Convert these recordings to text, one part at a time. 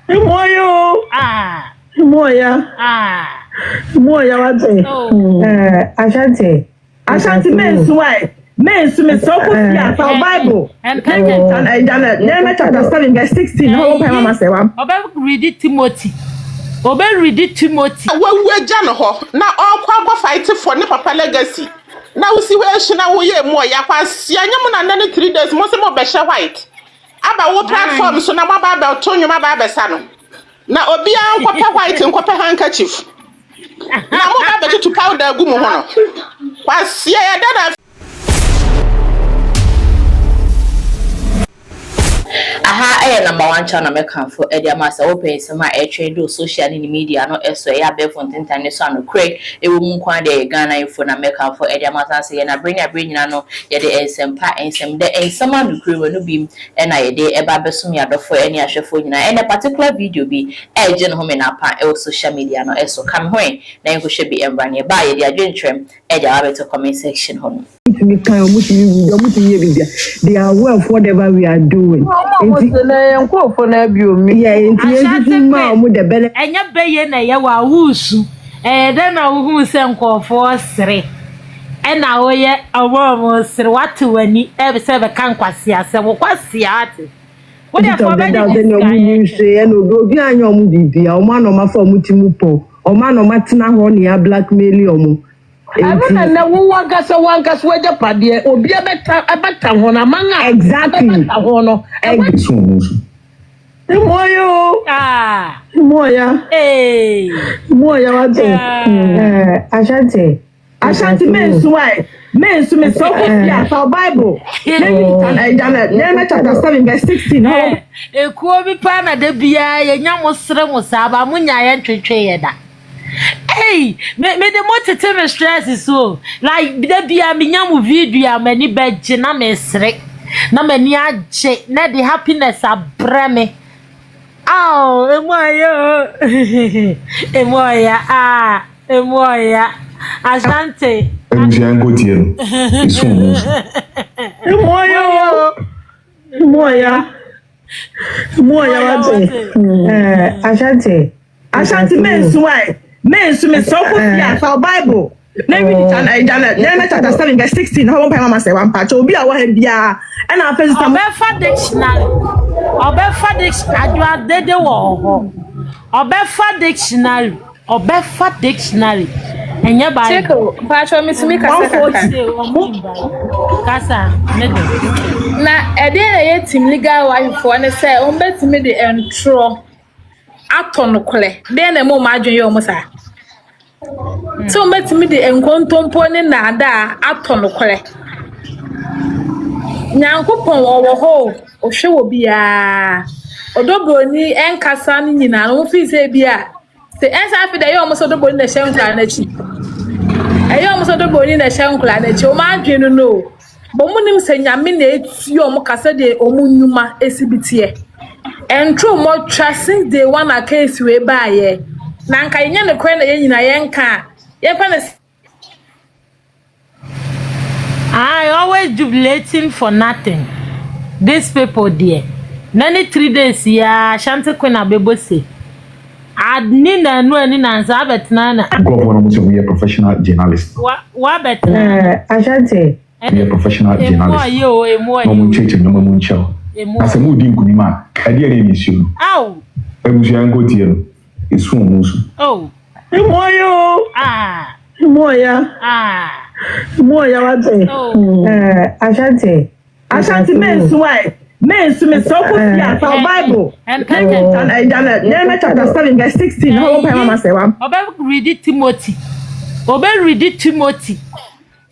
Moyo. Moya. Moya what say? Ashanti men's wife. Men's me so for Bible. And Nehemiah chapter 7 verse 16. How Mama say one? Read it Timothy. Read it Timothy. We Jano ho. Na all kwa fight for ne papa legacy. Na we see where she na we more ya kwasi anyamu na nane 3 days mo se mo be share white. Aba wo platform so na maba be tonyo maba be sa no. Na obi an kwape white nkwape handkerchief. Na mo ba be to powder gu mo ho no. Kwasi ya dada. Aha, number 1 channel make for Edia Master open some trade do social media no so ya be for internet so no craig e wo mu kwan de Ghana info na make for Edia Master say na bring no ye de ensempa ensem de ensama no kure no bi e na ye de e ba besum ya do for any ahwefo nyina and a particular video bi e je no me na pa e social media no so come hoen na enko hwe bi emra ne ba ye de adwentrem e de abeto comment section ho no. They are aware of whatever we are doing. Then I will send call for three. And now, yeah, a almost what to any ever serve can't quasi as a quasi. What you say? And go behind your movie, or man or my form Mutimupo, or man or Matina Honia blackmail. I don't know one gas or one gas where the party or be a better one among exactly. Moyo. Moya. Hey. Moya, Ashanti men's wife. Men's me so for Bible. Nehemiah chapter 7 verse 16. A Kobe Pana de Bia, Yamusramos, Abamunya, and Trade. Hey, me the more to stress is so like there be a minyamu video many bed na mesre na many aje na the happiness abreme emoya Ashanti Ghpagetv Moya Ashanti men's wife. Men so me so for Bible. Nehemiah chapter 7 verse 16. How Mama say one part. Obi a wa bia. And I first time. Obefa dictionary. Adwa dede wo ho. Obefa dictionary. Enye ba. Cheko, pacho me to me kasa. Na ede ye team legal wife for ne say on bet me the entro. Aton kole de na mo ma adwen ye omo sa so metimi de enkontompo ne na ada aton kole nyankopon wo ho o hwe wo bia odobroni enkasa ni nyina no fi se bia se ensa fi de ye omo so odobroni na hyenkla na chi ayo omo so odobroni na hyenkla na chi o ma adwen no bo munim se nyame na eti omo kasa de omo nyuma esibitie and true more trusting the one a case we buy ye. Nanka yen the queen in a yanka. I always jubilating for nothing. These people dear. Nany 3 days ya Ashanti Queen Abebosi. I'd need no any answer but nana. Be a professional journalist. What bet Ashanti? Be a professional journalist. No church no muncho. As a mood in Kunima, I didn't miss you. Oh, Ghpagetv is from Musu. Oh, Moyo. Moya, what say? Ashanti men's wife. Men's me so for Bible. And Nehemiah chapter 7 verse 16. How Mama say one? Read it Timothy. Read it Timothy.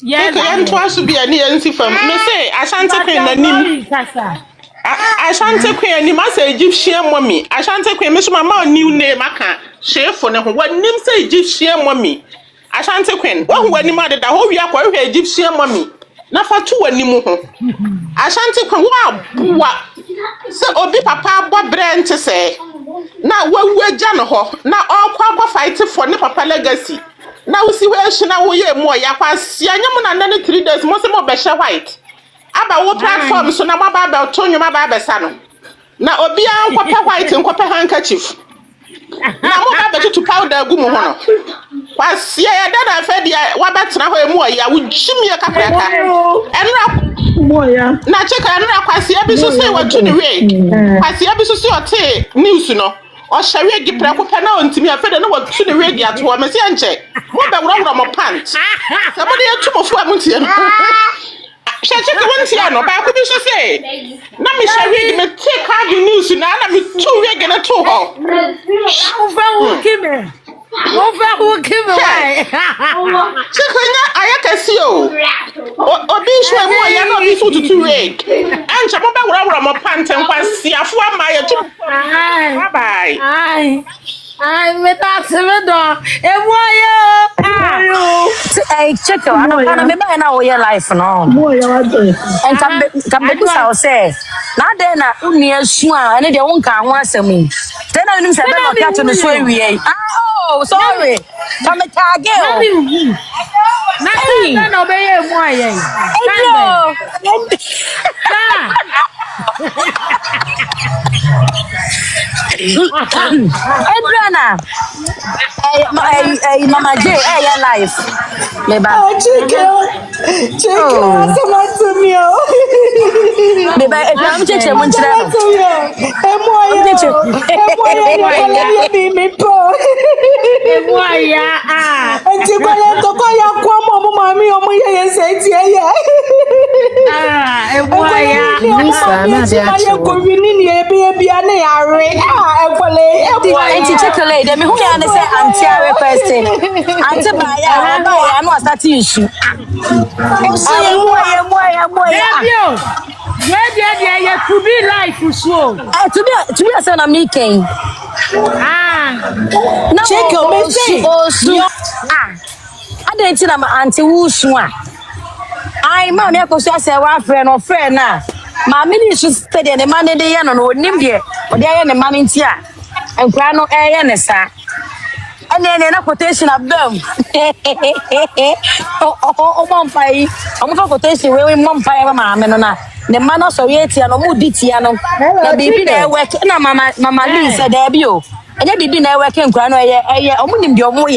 Yeah, I'm twice to be a near from. Me say Ashanti Queen na nim. Ashanti Queen ni ma say Egyptian mommy. Ashanti Queen me so mama new name aka. Shefo ne ho. What name say Egyptian mommy? Ashanti Queen. What who anim ade da ho wi akwa hwe Egyptian mommy. Na fa tu anim ho. Ashanti Queen wa se obi papa bo brent say. Na wawu agya no ho. Na okwa fight for ne papa legacy. Na we see where she na wo ye mo ya kwasi anyam na nane 3 days mo se mo be share white. Aba wo platform so na maba be tonyo maba be sa no. Na obi an kwape white nkwape handkerchief. Na mo ba betutu powder gu mo ho no. Kwasie ya da na fa dia wa betena ho emu oya wo gyimie kakraka. Enra moya. Na cheka enra kwasie bi so say watu ni we. Kwasie bi so say ote news no. O hyewe gipra ko pe na ontimi afede na watu ni we dia to o mesi enche. Mo be wura mo pant. Se mo de atumofo amuntie no. Cheka wontia no ba ko bi so say. Na me hyewe gi me take out the news na me two we gena to ho. Over who give away. Chekanya ayakasi o. Obi shwe mo ya no bi so tutu we. Ancha mo ba wura mo panten kwasi afo ama ya tu. Bye bye. Ai, me tá semendo. Ayo. Hey, check out. Ana me ba na o your life no. Moya wa do. En kam be sa o say. Na de na uni asu a ene de won ka ho asem. Then na nim say be no catch no so ewie. Oh, sorry. Come tag you. Nothing. No be ye mo aye. Adriana. Hey, Mama J, your life. Meba. Oh, Chicken, sama to me. Meba, I'm just a munch. To be life so. To be a son of me king. No, I didn't tell my auntie who's one. I, Mammy, Akosua.S, our friend or friend now. My ministry study and the man in the end on Nimbia, or they are the man in Tia, and Grano Ayanesa. And then a quotation of them. Oh, Mompay, I'm for quotation where we Mompay, Mamma, the man of Sovietiano, Muditiano, the baby there working, Mamma Lisa, debut. And then baby there working, Grano, only your more.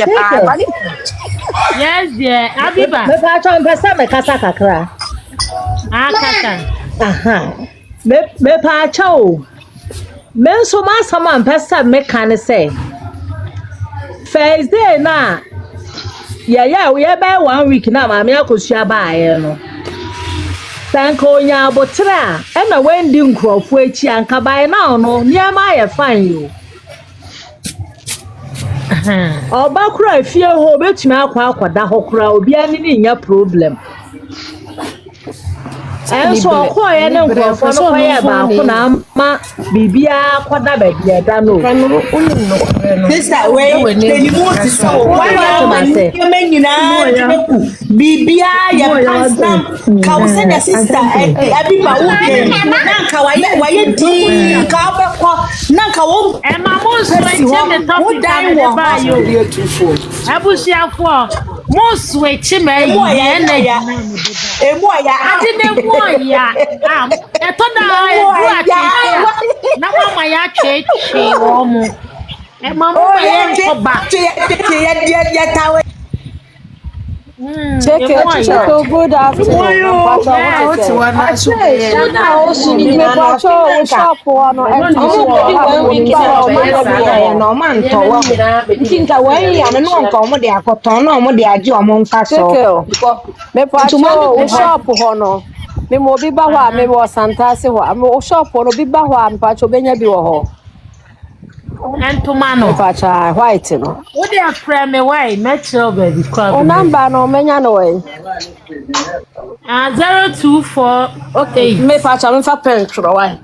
Yes, dear. Abiba. Me pa cho mpesa me kasa kakra. Kaka. Aha. Me pa cho. Me so ma sama mpesa me kan say. Thursday na. Yeah, we about 1 week na ma me Akosua ba aye no. Sanko nya abotra. E na wendi nkrofo echi anka ba na no. Niama ye fine you. Oba kura fie ho betumi akwada hokura obi ani ni nya problem. So akoye ne nkrofo no koye ba ko na ma bibia kwada ba dia da no. Sister we the remote so why you menyina bibia ya pastor ka wo say the sister abi ba wo ke na ka waye di ka ba ko na ka wo e ma mo so me topic ba yo abusiafo mo switch me ye na ya emu ya ade ne mo ya e to na na mama ya cheche wo mo e mama ya ko ba Check good afternoon. And to mano white no. What they are frame me why metro baby O number no menya no way. 024 okay me facha me fa pen tro why.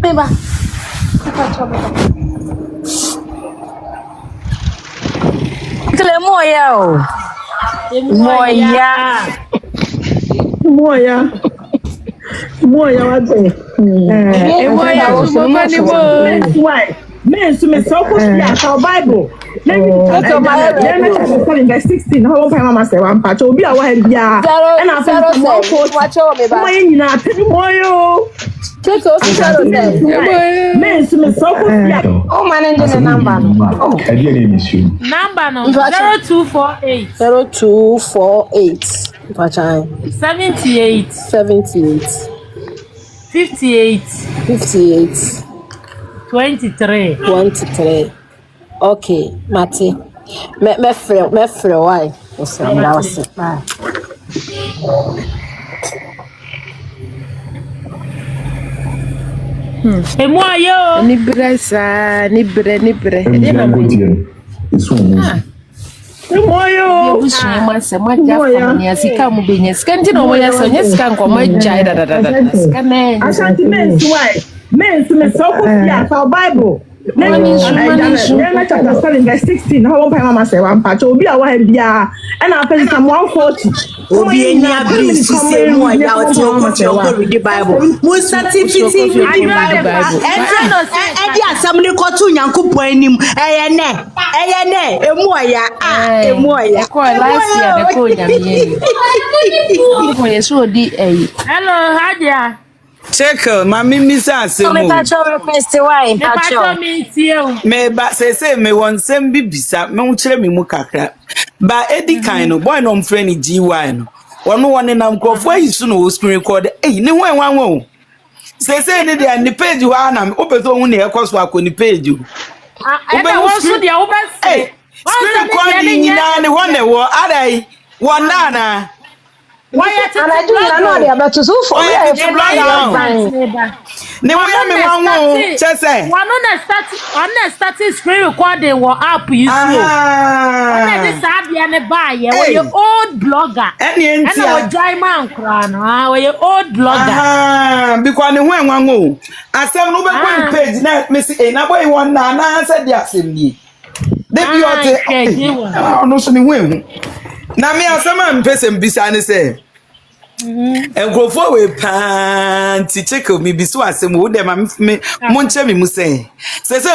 Beba Kle moya o. Moya wa de. Moya o so many mo. Why? Men so me so ko ya ka Bible. verse 16 how one mama say one patch obi a wa bia and I say watch o me ba mo nyina tani moyo Cheto men so me so ko bia o manage the number no number no 0248 Pachai 78 58 23 okay Mati me frɛ why o se na wase emu ayo ni bre sa ni bre Moyo bushwe mase maja famania sika mu benya sika nti no moya so nyesika nkoma jai da sika na Ashanti men's why men's me so ko ya for Bible Denise chapter 7 verse 16 how one mama say one patch obi a wa bia and I pay some 140 obi eni abri si say mo ya o ti o ko read the Bible mo certificate read the Bible e di asam ni ko tu Nyankopon anim eye ne emu oya ko last year de ko nyame ko yeso di hello hadia check mami misa asemu me pacho request why pacho me ba say me won sem bibisa me hu kire me mu kakra ba edi kan no boy no mfre ni GY no won na mkrofo ayisu no screen record ne ho enwan wo say ne dia ni page ho anam obeto hu ne ekoso akoni page o ebe won so dia wo ba say screen record ni na ne ho ne wo adai won na why and I do not know about to so for me ne wo ya me wanwo che say one on start screen recording wo app you see on the sabia ne ba ye we old blogger and o join man kra no we old blogger because ne ho enwanwo asem no be go page na me see na boy won na say dia asem ni de bi o te no so ne ho ehu na me asema mpesem bisa ne say enkrofo we panti check me biso asem wo dem me monche me mu say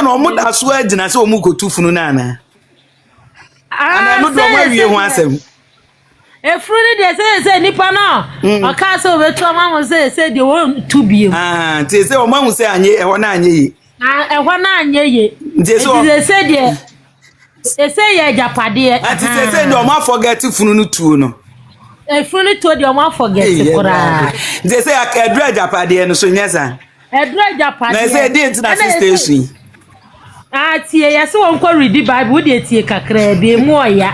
no mo da so agina say o mu kotufunu na ana no do mo wie ho asem efruni de say nipa no o ka say o betu amamo say de won to biem te say o mamu say anye e ho na anye yi e ho na anye yi de say de e say ye japade ati say no ma forget funu no tuo no efruni to de ma forget kura de say akadra japade no so nyesa edra japade na say de international station ati ye say won ko read the Bible de tie kakra be mu oya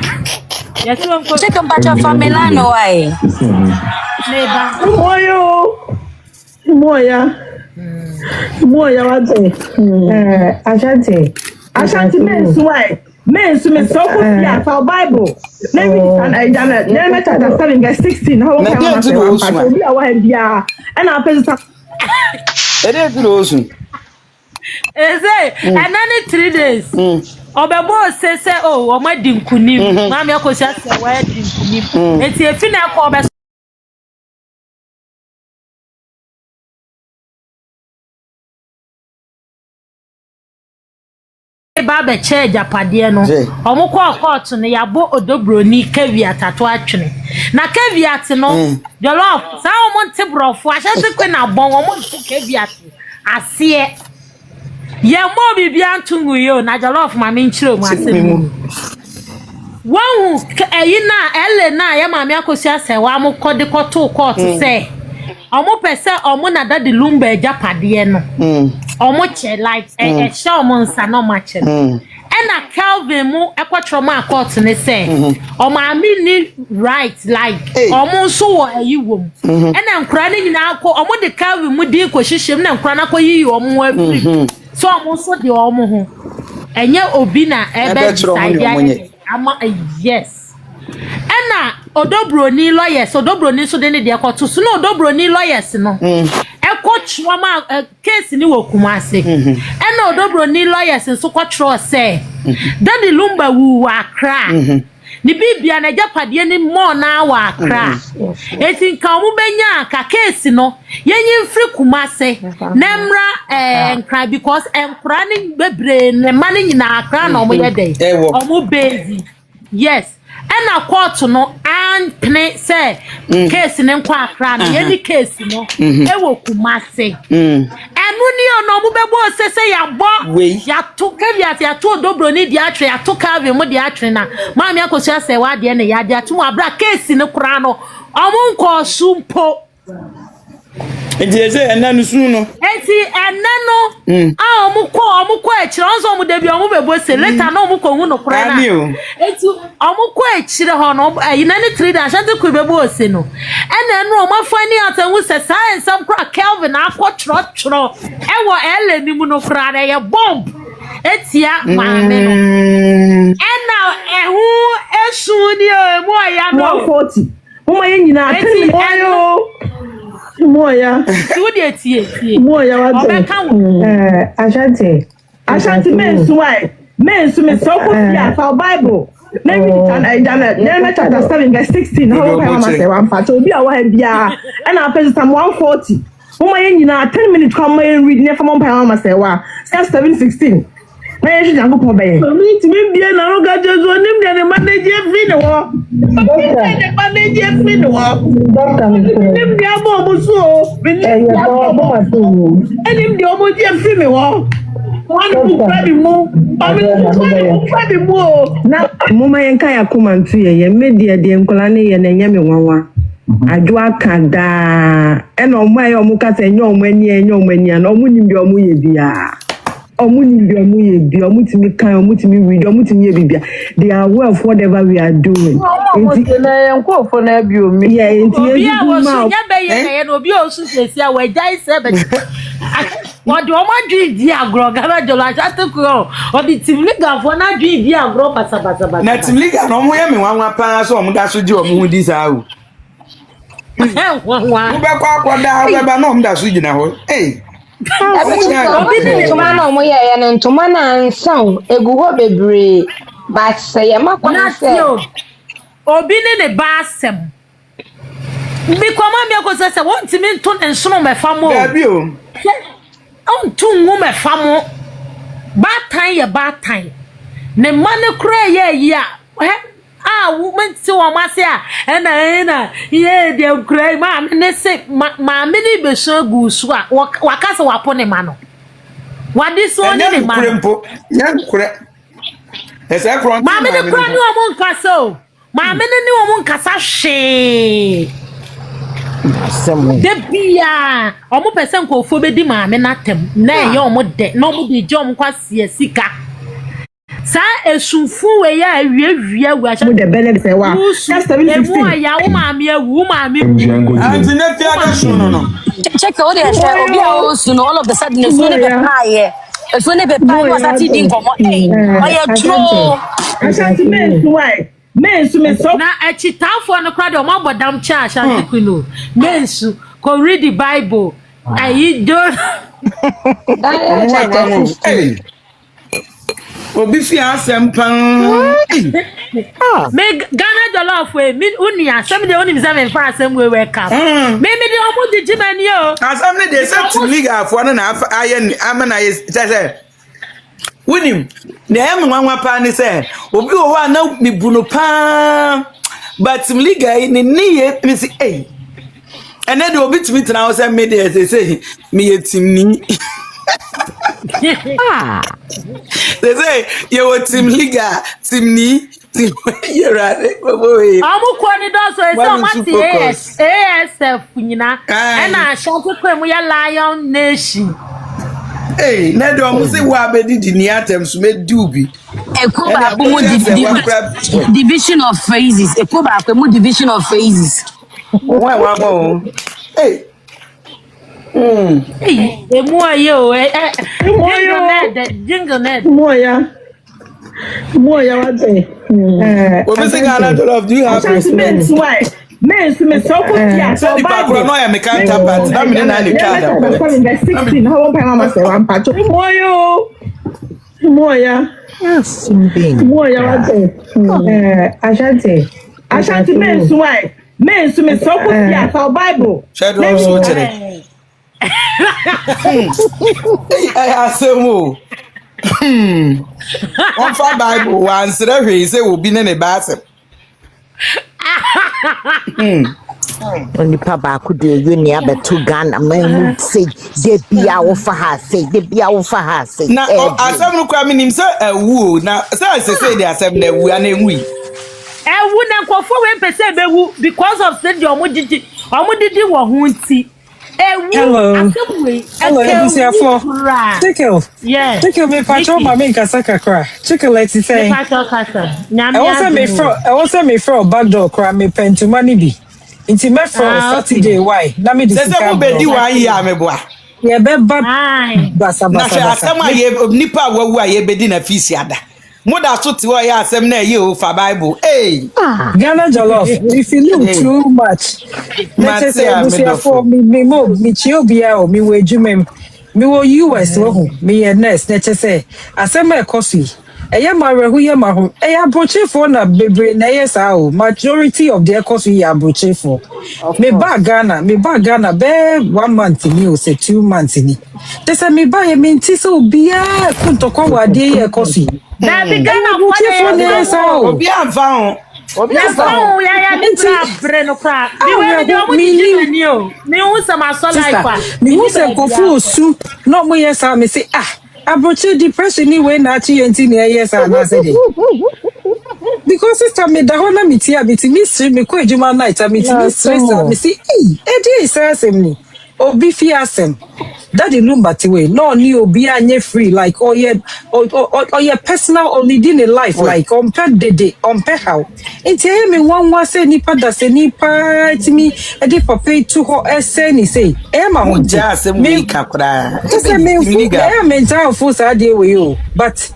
ye say won ko check mpacho family no why neba moya wate Ashanti men's why men's me so ko ya for Bible chapter 7 verse 16 how one mama say one patch obi a wa bia and I pay some dey close say another 3 days obebo say o ma di nkunim ma me Akosua say wa di nkunim eti efi na ko be Baba che Ghpagetv no omukọ court no yabo Bronii caveat ato atwene na caveat no jollof sa omonte brofo Ashanti kwe na bon omonte caveat ase ye mo bibia ntungu yo na jollof ma me nchire mu ase won na ele na ya ma me Akosua se wa mo kode koto court se omo pese omo na dadi lumba Ghpagetv no omo che like e show omo nsa no match na Calvin mu ekwatro court ne say omo ami ni right like omo so wo ayi wom na nkura ne nyina akọ omo de Calvin mu di ko hyehyem na nkura na koyi omo afiri so omo so de omo ho enye obi na ebe decide ama yes na Bronii lawyers Bronii so de ne de akoto so no Bronii lawyers no ekotwa ma case ni wokumase na Bronii lawyers so kwotro say daddy lumba wu Accra ni bibia na Ghpagetv ni more na wa Accra eti nka omu benya ka case no yenyi mfiri Kumase nemra nkra because enkra ni bebre ne mane nyina Accra na omu yede omu bezi yes ena court no anpene say case ne nkwa Accra na yenyi case no ewo Kumase enu ni ono mu bebo sese ya bo ya to kevia ya to do Bronii di atwe ya to Calvin mu di atwe na maami Akosua se wa de na ya de atu abra case ne kura no omu nko sumpo Ejeze enanu sunu no eti enano omu ko echire onzo omu de bi omu bebo se later na omu ko hu no kura na eti omu ko echire ho no ayina ni 3 da Ashanti ko bebo se no enu omu afani atanwu se science am kura Calvin akọ chro ewo ele ni mu no kura na ye bomb etia maame no ena ehu esu ni emu aya no 140 uma ye nyina atemi oyo moya tu de tie moya wa Ashanti mensu me so ko fia for Bible na mi Daniel chapter 7 verse 16 how pa mama say one part obi a wa bia and na page Psalm 140 uma ye nyina 10 minutes come read ne for mama say wa 7:16 na ye shi jango po be mi ti mi bia na ro ga jesu nim de ne manage free ne wo ne manage free ne wo nim de abo mo so mi nim de abo mo so enim de omo je free me wo one book mu na mama yenka yakoma ntu ye media de nkola ne ye na nyame nwanwa adwo akada e na omo aye omo kasa enye omo ani na omo nim de omo ye bia omo timi kan omo timi read omo timi ye bibia they are aware of whatever we are doing enti na yenko fo na bi omi yeah enti ye ma ye no bi osu sesi a we jai se be what do ma dream di agro gaba jolo Ashanti ko o di team league for na dream di agro basa na team league no mo ye me wanwa pa so omo da so ji omo hu di sa o wanwa mo be kwa akoda we ba no mo da so ji na ho Ntoma na omo ye no ntoma na nsan egu ho bebre but say ye makwa say obi ne basem bi koma mi Akosua say won ti mi nto nsono me famo Gabi o on tu ngu me famo batan ye batan ne mane kura ye ya woman ti wo ma se a ena ye de kura ma me ne se ma me ni be so gu su a waka se wapo ne ma no wadi so ni ma kurempo nya kura ese kura ma me ne kura ni wo mon kasa o ma me ne ni wo mon kasa hwe de bia omo person ko fo be di ma me natem na ye omo de na omo de je omo kwase sika sa esunfu we ya awie we Ashanti de bele se wa just 7:16 emu aya wo ma me awu ma me anti ne fia da so no check all the obi a o su no all of the sudden so ne be pie so ne be pie was ati din komo oya true Ashanti mensu me so na echitafo no kra de o ma bodam cha Ashanti kuno mensu ko read the Bible ayi do obi fi asem pan me Ghana jollof we mi uni asem de uni mizame fa asem we welcome me de omo di jimani o asem ne de set league afo no na aye amana ye say Winim, na em nwanwa pa ni say obi wo wa na mi bunu pa but liga ni ye mi si eh ene de obi timi tena wo say me de say me ye tim ni they say you wo tim liga tim ni you right boy amu ko ni do so e say ma ASF nyina e na Ashanti kwemu ya Lion Nation. Hey, na do mo say wa be di ni atem so me dubi. Ekoba ko mo division of phases. Ekoba ko mo division of phases. Wa mo. Hey. Hey, emu aye o. Jingle net. Moya what say? We say Ghana jollof do you have respect? Why? Men so ko ya so the back no ya me can't tap at that me na the card. 16 how one mama say one patch. Moya. Yes, Moya Ashanti. Ashanti men swai. Men so me so kofia for Bible. Shadow so chere. Asemu. One for Bible one say say obi na ne basem. Onipa baako de yuni abeto Ghana man say de bia wo fa ha say Na asem no kwa minim say ewu na say de asem na ewu ana enwi. Ewu na nkofo we pese bewu because of say the omudidi wo ho nti. Ewu asem we. Hello, Ebusiafo. Chicken. Yeah. Chicken me patrol mama nkasa kakra. Chicken let's say. Me patrol kasa. I was me from back door kra me pentuma ni bi. Inti me from Saturday why? Na me Say say be di wan yi ameboa. Ye be basa. Na she asem aye nipa wawu aye be di na fisi ada. Moda so ti wo ya asem na ye o fa Bible. Hey. Ghana jollof. If you look too much. Let's say Ebusiafo me chiobia o me we jumem. Me wo US wo me ye nurse let's say asem e kosi. Eye marehu ye mahu. Eye abrochefo na bebre na yes o. Majority of the cost we abrochefo. Me ba Ghana be 1 month ni o say 2 months ni. They say me ba ye minti so bia kuntokwa wade ye kosi. Na be Ghana for the obi anfa Obi anfa ya ni tra bre no kwa. Ni we de omudi ni o. Ni hu sama so life. Me hu se kofu osu. No mo yes me say abroche depression ni we na chi enti na yes na say dey. Because sister me da hona me tia biti me stream me ko ejuma night me ti stress me say dey say me obi fi asem daddy lumba tiwe no ni obi anye free like or your personal only in a life like on how enti me wan say nipa da se nipa ti mi e dey papa to ho ni say ma ho ja asem we kakra say me mental force ade we o but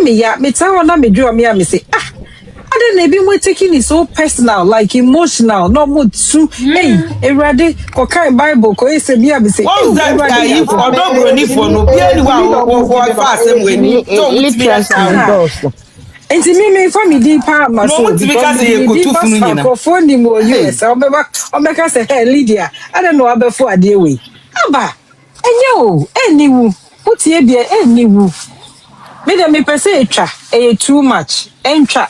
me ya me tell na me do me say I don't know, we're taking it so personal, like emotional, not mood to hey, everybody, okay, Bible, ko say me say. What's that guy? If I don't Bronii for no, be anyone who fast when you don't Enti me for me di pa ma so because you go to funu nyina. Ko phone ni mo yes, o be ka say hey Lydia, I don't know abefo ade we. Aba, enye o, eniwu, utie bia eniwu. Me dem me pese etwa, too much. Entwa.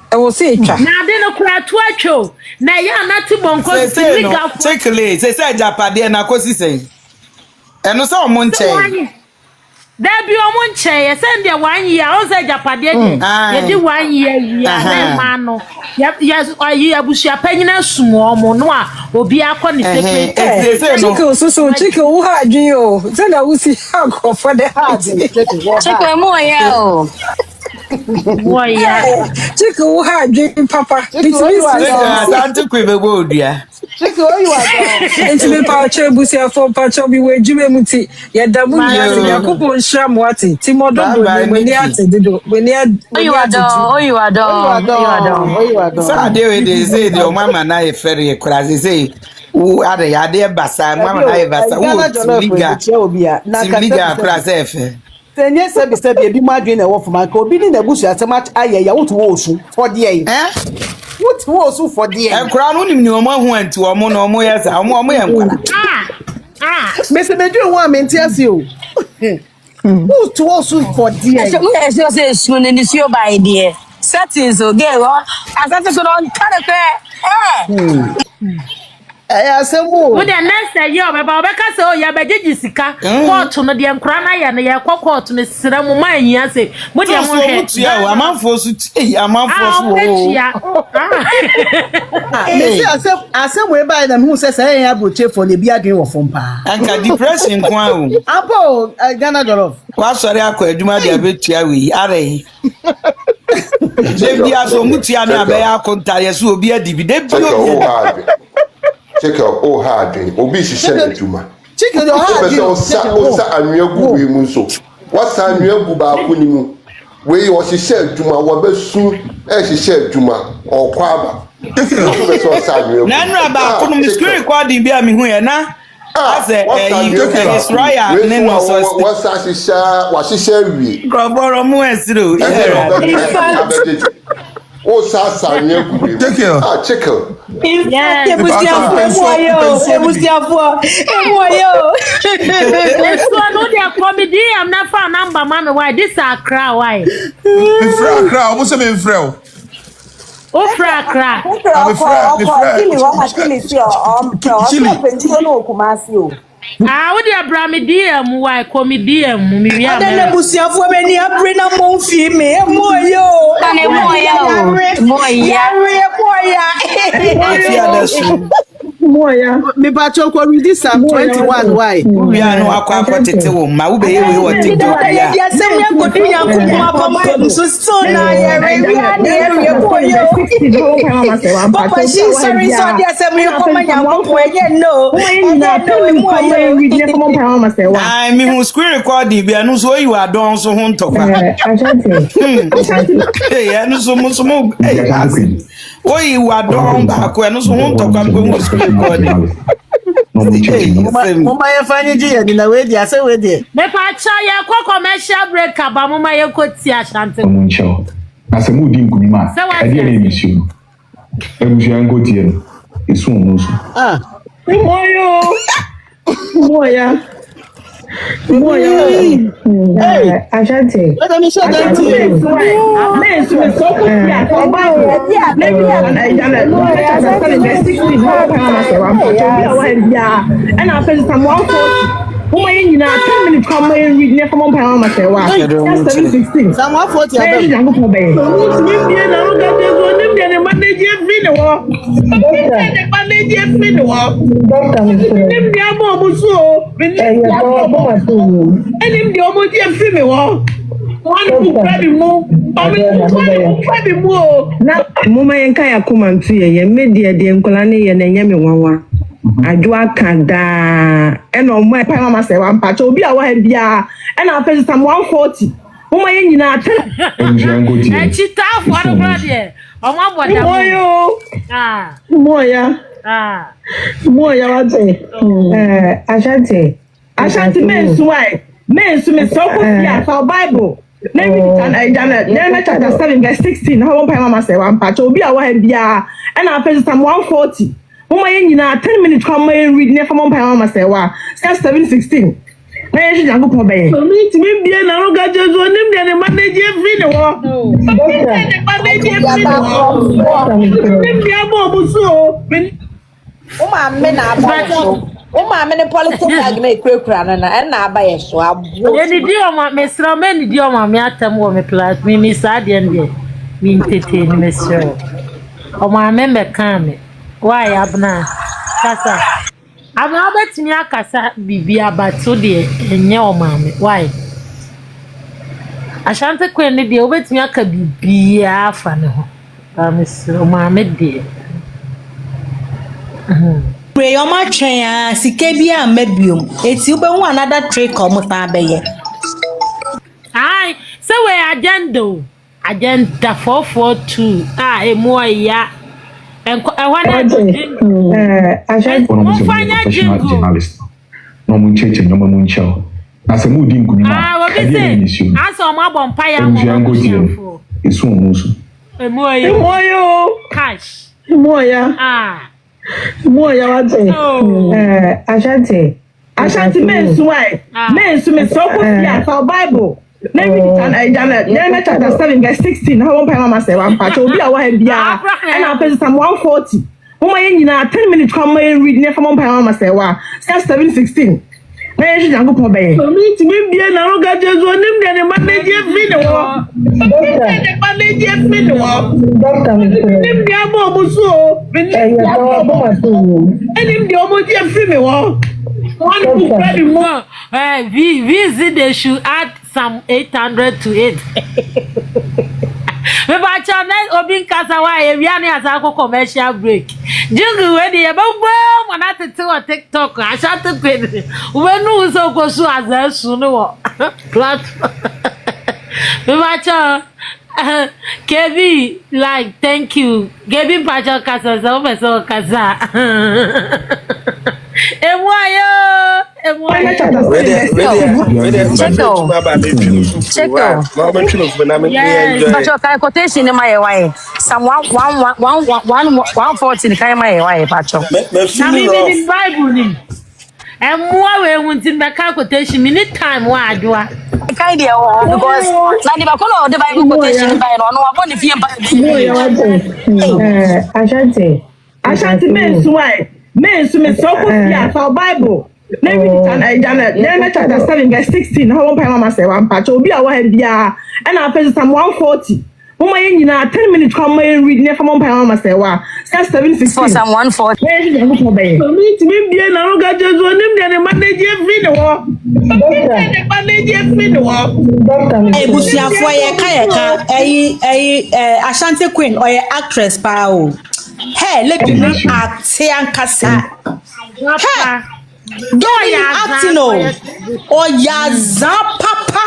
I will say etwa. Na de no kura to atwo. Na ya na ti bonko ti liga. Take le, say Ghpagetv na kosi say. Eno so mo nche. There be omo nche, ye send there 1 year, o say Ghpagetv. Ye di 1 year na ma no. Yes, ayi abusia panyina sumo omo no a obi akọ ni secret. Chicken wo ha adwen o. Say na wo si akọ for the heart. Chicken mo ya o. Moya. Chicken wo ha adwen papa. Asante kwebebo odua. Chicken where you are. Enti me pa che busia for pa cho bi we jume muti. Ye da mu ya se yakubu nhra mo ati. Ti modo bo ni ni ati dido. We ni You are done. So they say the mama na e fere kura say wo ade ade basa mama na e basa wo liga kura say fe. Tenye sebi ebi madwe na wo fuma ka obi ni na busu asema aye ya wotu wo osu for there wotu wo osu for there kura no nim ni omo hu anti omo na omo yes omo ye nkwala me se medwe wo amenti ase o wotu wo osu for there so say sun ni sio by there settings o get wo asante so don kare asemu Wo the next year baba obeka say o ya bejeji sika court no de nkura na ya na ya court no sira mu man yin say mo de mo hwe tia o amanfo so amanfo so me say asemu e buy na me say ya broche for le bi adwen wo fom pa anka depression kwa o apo Ghana jollof wa sori akọ adwuma de abetua we are Debi aso mutia na be ya kontare so obi adibi debi obi check up hard obi sise adwuma chicken your hard osa anwegu we mu so wasa anwegu ba ko ni mu we o sise adwuma wo be su sise adwuma okwa aba na nra ba ko no screen recording bi a me hu ye na Israel ne no so what's that Groboro mu esiro. Oh, Sasa, chicken. Yeah, it was comedy. I'm not for number, man. Why this are crowd? Why? Crowd, what's the name, Frau? Oh, crack. Ah, what you bring me DM? Why comedian? Me I don't know si afọ me ni abre na mo fi me moyo. Moya. Me ba cho ko read this Psalm 21 why? We are no akwa tete wo ma wo be ye we what TikTok ya. Ya se me ko tu ya ko ma pam so na ya re ya ne moyo. Papa she sorry so dia se me ko ma nya ko no. I mean, who screen recording be anu so you are don so hun tofa. Hey, anu so mo hey. Oh, you are don ba ko anu so hun tofa mo screen recording. Mama ya fanye ji ya na we dia say we dia. Me pa cha ya ko commercial break aba mama ya ko ti Ashanti. Na se mu di nkumi ma. Ade na emission. Emusia ngo tie no. Esu mo so. Moya. Ashanti. Let me show that to you. Men so so ya for Bible. Let me and I feel some 140. Who in 10 minutes come and read near from Pama Sewa. 716. Some 140. I don't go back. Ajua kanda eno mo pa mama se wa mpacha obi a wa bia e na pese sam 140 mo ma yin na ata e chita for brother o ma boda moya wa te Ashanti men so me so ko fia for Bible na mi na chapter 7 verse 16 how pa mama se wa mpacha obi a wa bia e na pese sam 140 Mama yina 10 minutes come and read near from Pama Sewa. 716. Where is Jango Pobe? Me to me be an Ghpagetv on him than a manager video. Many politics magnate and now by a swab. Any deal, Mr. Many deal, my atom woman plus me, Miss Adian, me entertain, Mr. Oh, my member come. Why abna kasa abna betimi akasa bibia bato de enye o mame why Ashanti Queen de obetimi aka bibia afa ne ho o mame de pray your ma twen a sike bia mabiom eti ube hu another trick o muta beye ai so we agenda 442 emu ya journalist. No mun cheche nyoma mun chao. Na se mu di nkumi ma. What be say? Answer my bonfire. Esu omusu. Emoyo. Cash. Moya wa te. Ashanti men so me so ko fia for Bible. Let me chapter 7 verse 16 how pa mama se wa mpacha obi a wa bia and I pese some 140 mama yin 10 minutes come and read near from pa mama se wa 716 where is Jango Pobe me to me bia na Ghpagetv on him than a manager video him bia bo so and him the omo je fi me wo visit they should add some 800 to it. Me ba channel obin kasa wa e wi ani asa ko commercial break. Jingu we dey bobo mana tete on TikTok Ashanti Queen. We no so go so azasu no platform. Me ba cha Kevi like thank you. Giving Pacha kasa so kasa. quotation in my way. Some 140 in my way, Pacho. And more we want in the quotation minute time. Why do I? Kind of because Nanibakono, the Bible quotation by no one if you Ashanti men's why. Men's so for Bible. Nehemiah chapter 7 verse 16. How one Mama say one patch will be our head and our face some 140. Woman in 10 minutes come and read near from one Mama say wow. 716 for some 140. Ashanti Queen or actress pao. Hey, let me act Ankasa. Hey, acting or yaza papa.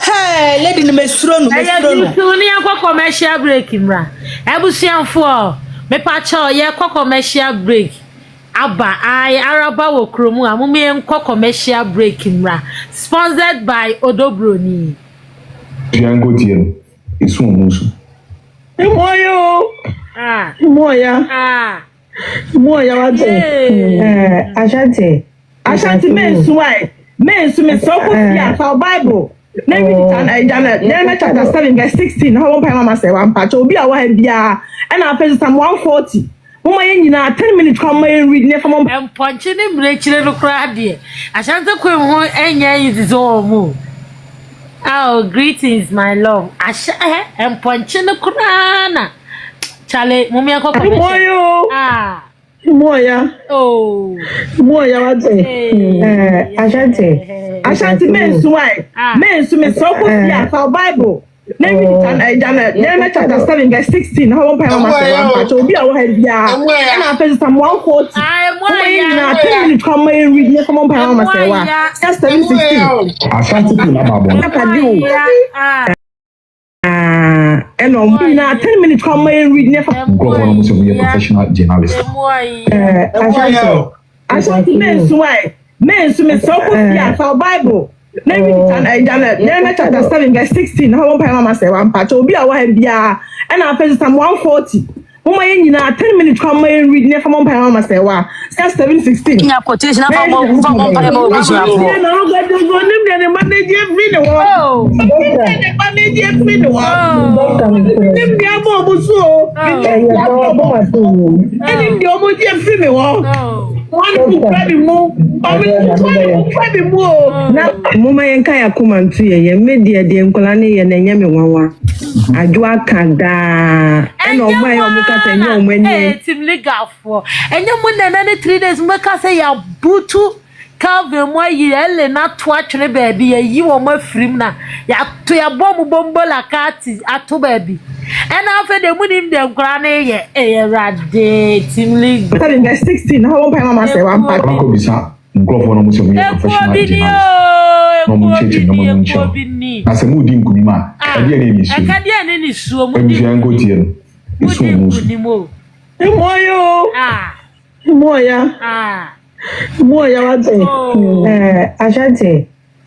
Hey, lady no mesrono. Commercial break imra. Ebusian for me pacho ye commercial break. Abba Araba wo kromu amume enko commercial break imra. Sponsored by Bronii. Ghpagetv. Isso almoço. Moya. Ashanti men's why. Men's me so for Bible. Nehemiah chapter 7 verse 16. How one Mama say one patch will be our head and our face some 140. Woman in 10 minutes come and read near from and punching him little crowd dear. Ashanti Queen won't end his own move. Oh, greetings, my love. I'm punching the crana. Charlie, Mumia Coco. Moya. Oh, Moya, what say? Ashanti men's why. Men's me so for Bible. Nehemiah chapter 7 verse 16. How one Mama say one patch will be our head and our face some 140. I'm 10 minutes come and read near from one Mama say wow. 716. Ashanti Queen and on 10 minutes come and read near from professional journalist. Ashanti men's why. Men's me so for Bible. Nehemiah chapter 7 verse 16. How one Mama say one patch will be our head and our face some 140. Woman in 10 minutes come and read near from one Mama say wow. 716. Yeah, quotation about Mama yenka ya kumantu ye media de nkola ne ye na nyame wawa adwa kada ena oma ya omukata nya omani team ligafo enya munna na 3 days mbeka say ya butu Calvin mo yi ele na to atwere baabi ya yi wo mafrim na ya to ya bombo la kati ato baabi ena afa de munim de nkora na ye rade team league 16 how one Mama say one pack Nkrofo no muso me professional journalist. No mu cheche no mu ncho. Na se mu di nkunima, ade ene ni su. Ade ene ni su mu di. Ghpagetv. Isu mu. Moya what say?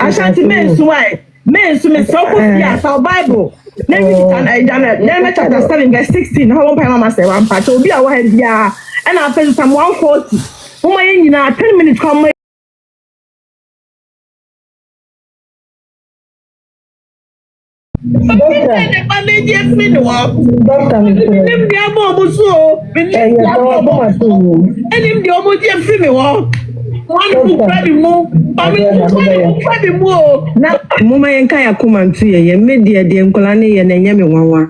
Ashanti men's why. Men's me so for Bible. Nehemiah chapter 7 verse 16. How one Mama say one patch will be our head and our face some 140. Woman in 10 minutes come. Mama yenka ya kumantu ye media de nkola ne ye na nyame wawa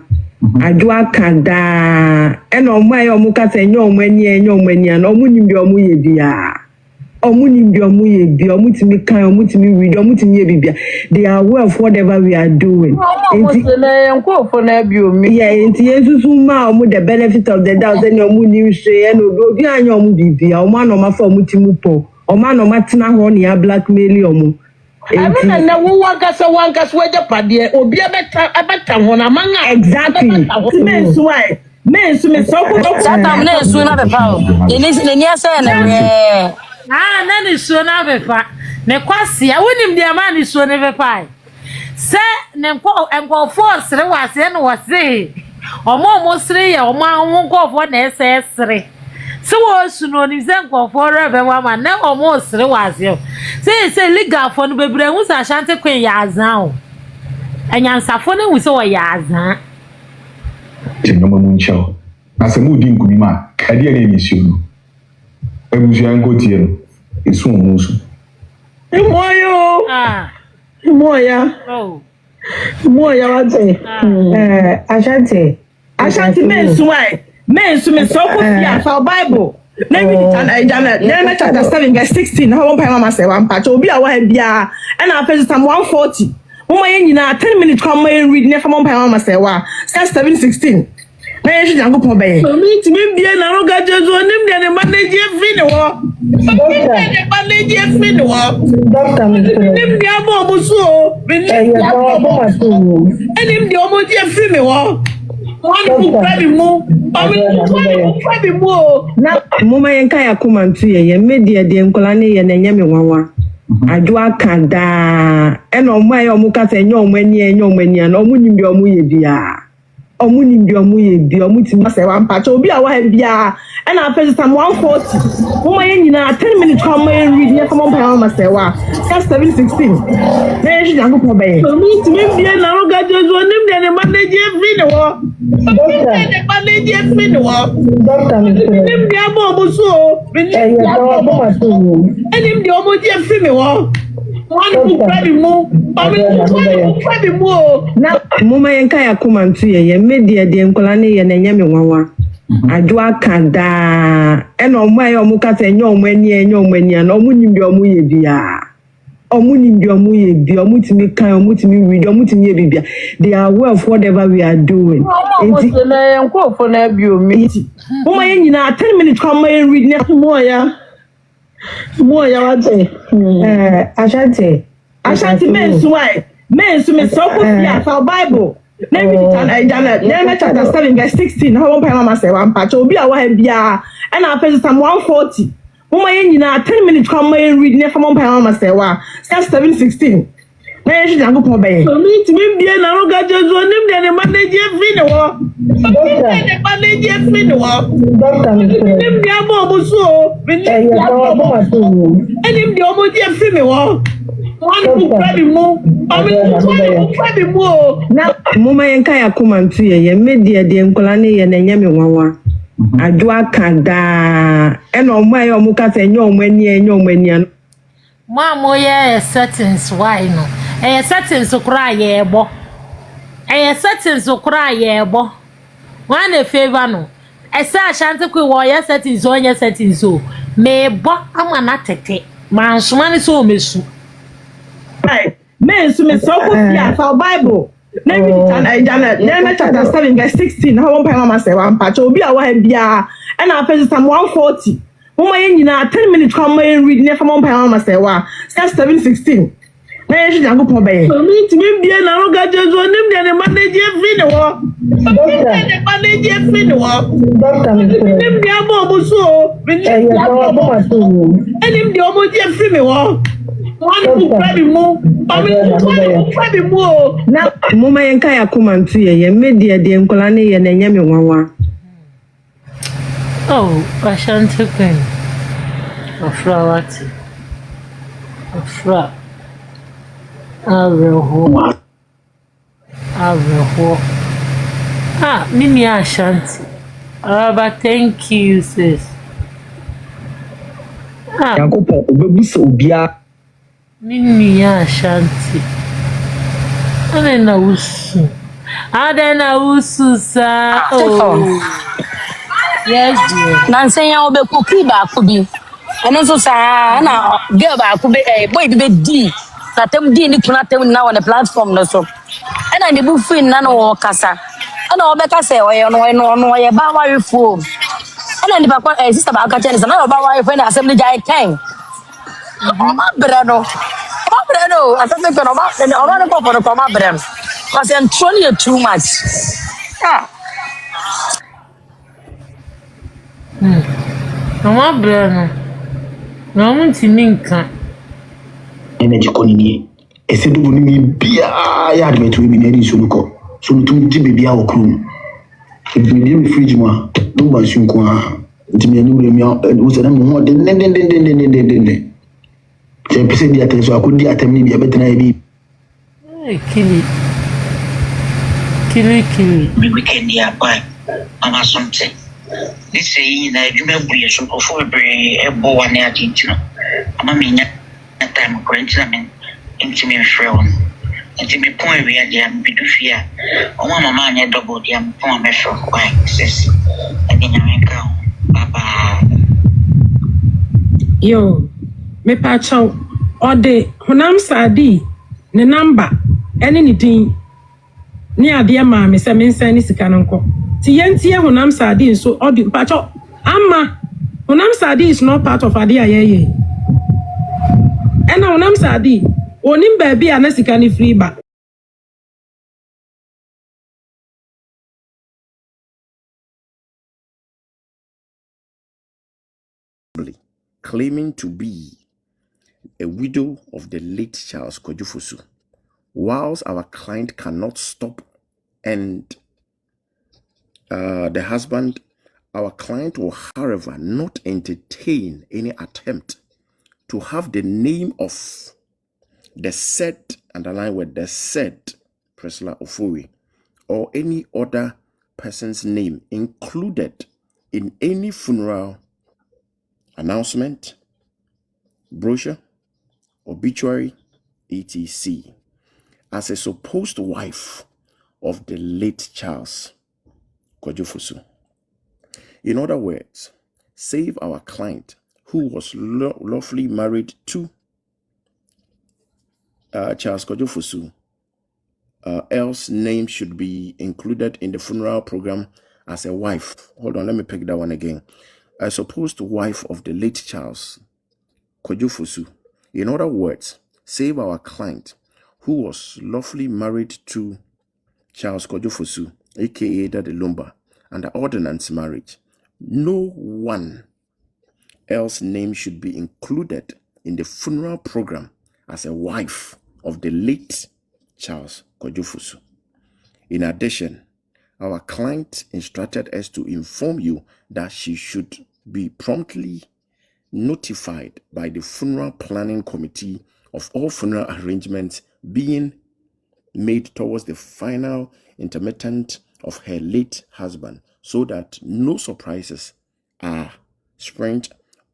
adwa kada ena oma ya omukata nya omani na omunim bi omu ye bia omunim bi omu ye bia omutimi kan omutimi read omutimi ye bibia they are aware of whatever we are doing enti yesusu ma omu the benefit of the doubt ena omunim hwe ena obi anya omu bibia omu na omafa omutimi po omu na omatena ho ne ya blackmail omu Everyone na wankasa weje pade obi abeta ho na manga exactly men's why Men so me so ko. Satam na esu na befa o. Denise ne nia say na we. Na ni so na befa. Ne kwase a wonim dia ma ni so ne befa. Se ne enko force re wase no wase. Omo sre ya omo anwo na ese sre. Se wo su no ni ze enko for re be wa ma na omo sre wase. Se legal for no bebre hu sa Ashanti Queen ya azan o. Anyansafo ne hu se wo ya azan. Chengama munchao. Na se mu di nkumi ma, ade ere emisio no. Ebusu ankotie no. Esu omusu. Moyo. Moya. Oh. Moya wate. Ashanti men suai. Men su me so ko fia for Bible. Na mi Daniel chapter 7 verse 16. How one pay mama say one patch obi a wa bia. E na first Psalm 140. Uma yen nyina 10 minutes come read ne from one pay mama say wa. Psalm 7:16. Na yen jango pon be. So mi ti mi bia na ro Ghpagetv onim de ne manage fi ne wo. Ne manage fi ne wo. Doctor mi. Nim dia bo obusu. Enim dia omo je fi me wo. Na mama yenka ya kumantu ye media de nkola ne ye na nyame nwanwa adwa kada e na omo ayo omo kasa enye omo ani na omo nim de omo ye bia omo nim de omo ye bia omo ti masa wa mpacha obi a wa bia e na first Psalm 140 mama yen nyina 10 minutes come read ne come on masa wa Psalm 7:16 na ye jango po be mi ti mi bia na ro Ghpagetv onim de ne manage fi ne wo. Doctor, nim dia bo obusu o. Enim dia omo je fi me wo. Wani ku prabi mu. Prabi mu o. Na mama yenka ya kumantu ye media de nkola ne ye na nyame nwanwa. Adwa kada e na omo ayo omo kasa enye omo ani na omo nim de omo ye bia. Omo nim de omo ye bia omo timi kan omo timi read omo timi ye bibia. They are aware of whatever we are doing. Nkofo na bio mi. Mama yen nyina 10 minutes come read ne moya wate. Ashanti men suai. Men su me so ko fia for Bible. Na mi Daniel chapter 7 verse 16. How one pay mama say one patch obi a wa bia. E na first Psalm 140. Mama yen nyina 10 minutes come read ne from one pay mama say wa. Psalm 7:16. Na ye jango po be. Mi ti mi bia na ro Ghpagetv onim de ne manage fi ne wo. Ne manage fi ne wo. Doctor mi. Nim dia bo obusu o. Enim dia omo je fi me wo. Wani ku prabi mu. Prabi mu o. Na mama yenka ya kumantu ye media de nkola ne ye na nyame nwanwa. Adwa kada e na omo ayo omo kasa enye omo ani Mamo ye settings why no. Settings okra ye ebo. Settings okra ye ebo. One favor no. Say Ashanti Queen wo ye settings on ye settings so. Me bo ama na tete. Man suma ni so mesu. Right. Men su me so ko fia for Bible. Na mi Daniel chapter 7 verse 16. How one pay mama say one patch obi a wa bia. E na first Psalm 140. Mama yen nyina 10 minutes come read ne from on pay mama say wa. Psalm 7:16. Na ye jango po be. Mi ti mi bia na ro Ghpagetv onim de ne manage fi ne wo. Ne manage fi ne wo. Doctor mi. Nim dia bo obusu o. Enim dia omo je fi me wo. Wani ku prabi mu. Prabi mu o. Na mama yenka ya kumantu ye media de nkola ne ye na nyame nwanwa. Oh, Ashanti Queen. Afra wati. Afra. Areho. Mimi Ashanti. Araba, thank you, sis. Yakopo obebuso obia. Mimi Ashanti. Adena usu sa. Oh. Yes, dear. Nansen ya obe kuki ba kubi. Eno so sa na girl ba kubi boy bi di. Na tem di ni kuna tem na on the platform no so. Ena ni bu fin na no kasa. Ena obe kasa e no ye ba wa refo. Ena ni papa sister ba ka chen na ba wa refo na assembly jai ken. Oma brano. Asante ko no ba no ko for ma brano. Cause I'm trying too much. Mama brano. No one to minka. Energy konini. Ese do boni bia ya admetu bi na so ko. So mutum di bibia wo krum. Ebi mi fridge mu a, do ba su nko a. Ntimi ani wure mi o se na mo ho den. Je pese bi atem so akodi atem ni bi abetena bi. Kili. Me weekend ya ba. Mama something. This say na adwuma buye so ofo bebre ebo wane agentino. Ama me nya time quarantine me intimi frewon. Intimi point we dia me do fia. O mama anya double dia me pon me fro kwai sis. Ade nya me ka. Baba. Yo, me pa chow. Ode honam sadi ne number ene ni din ni ade ma me se me nsan ni sika nko. Ti yentie honam sadi so ode pa chow ama honam sadi is not part of ade ayeye. Ena honam sadi onim ba bia na sika ni free ba. Claiming to be a widow of the late Charles Kojufosu. Whilst our client cannot stop and the husband, our client will, however, not entertain any attempt to have the name of the said, underline with the said, Priscilla Ofori, or any other person's name included in any funeral announcement, brochure, obituary, etc. as a supposed wife of the late Charles Kojufosu. In other words, save our client who was lawfully married to Charles Kojufosu, else name should be included in the funeral program as a wife. Hold on, let me pick that one again. A supposed wife of the late Charles Kojufosu. In other words, save our client who was lawfully married to Charles Kojufosu, aka Daddy Lumba, under ordinance marriage. No one else name should be included in the funeral program as a wife of the late Charles Kojufosu. In addition, our client instructed us to inform you that she should be promptly notified by the funeral planning committee of all funeral arrangements being made towards the final intermittent of her late husband, so that no surprises are sprung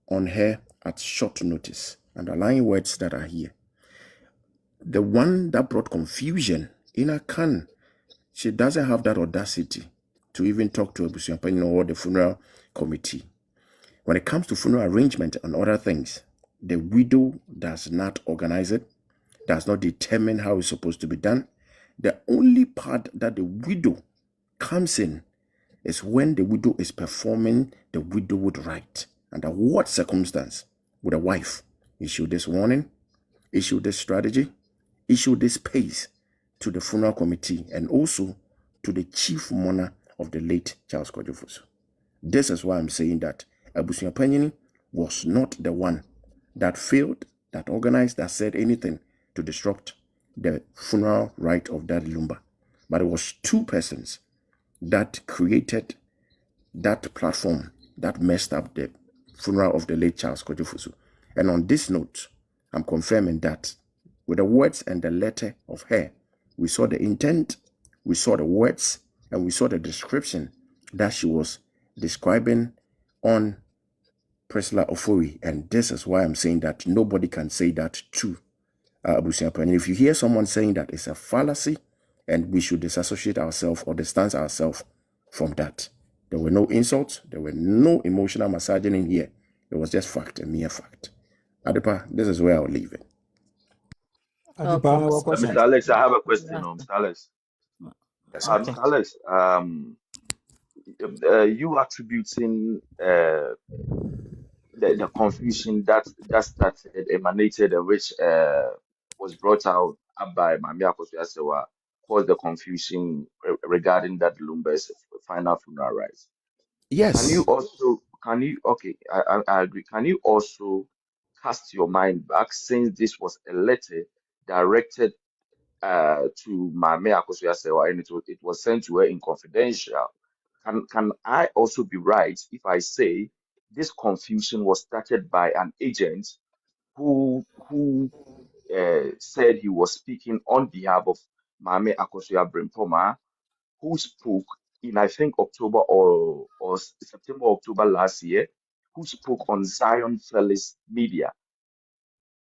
on her at short notice. Underlying words that are here. The one that brought confusion in her can, she doesn't have that audacity to even talk to Abusuapani or the funeral committee. When it comes to funeral arrangement and other things, the widow does not organize it, does not determine how it's supposed to be done. The only part that the widow comes in is when the widow is performing the widowhood rite. Under what circumstance would a wife issue this warning, issue this strategy, issue this pace to the funeral committee and also to the chief mourner of the late Charles Kojufosu? This is why I'm saying that Abusuapani was not the one that failed, that organized, that said anything to disrupt the funeral rite of Daddy Lumba. But it was two persons that created that platform that messed up the funeral of the late Charles Kojufosu. And on this note, I'm confirming that with the words and the letter of her, we saw the intent, we saw the words, and we saw the description that she was describing on Priscilla Ofori. And this is why I'm saying that nobody can say that to Abusuapani. If you hear someone saying that, it's a fallacy, and we should disassociate ourselves or distance ourselves from that. There were no insults. There were no emotional massaging in here. It was just fact, a mere fact. Adepa, this is where I'll leave it. Mr. Alex, I have a question. Mr. Alex. Mr. Alex, you attributing the confusion that started, emanated, and which was brought out by Mami Akosua.S caused the confusion regarding that Lumba's final funeral rites. Yes. okay, I agree. Can you also cast your mind back, since this was a letter directed to Mame Akosua-S, and it was sent to her in confidential? Can I also be right if I say this confusion was started by an agent who said he was speaking on behalf of Mame Akosua Brempoma, who spoke in, I think, October or September, October last year, who spoke on Zionfelixtv media,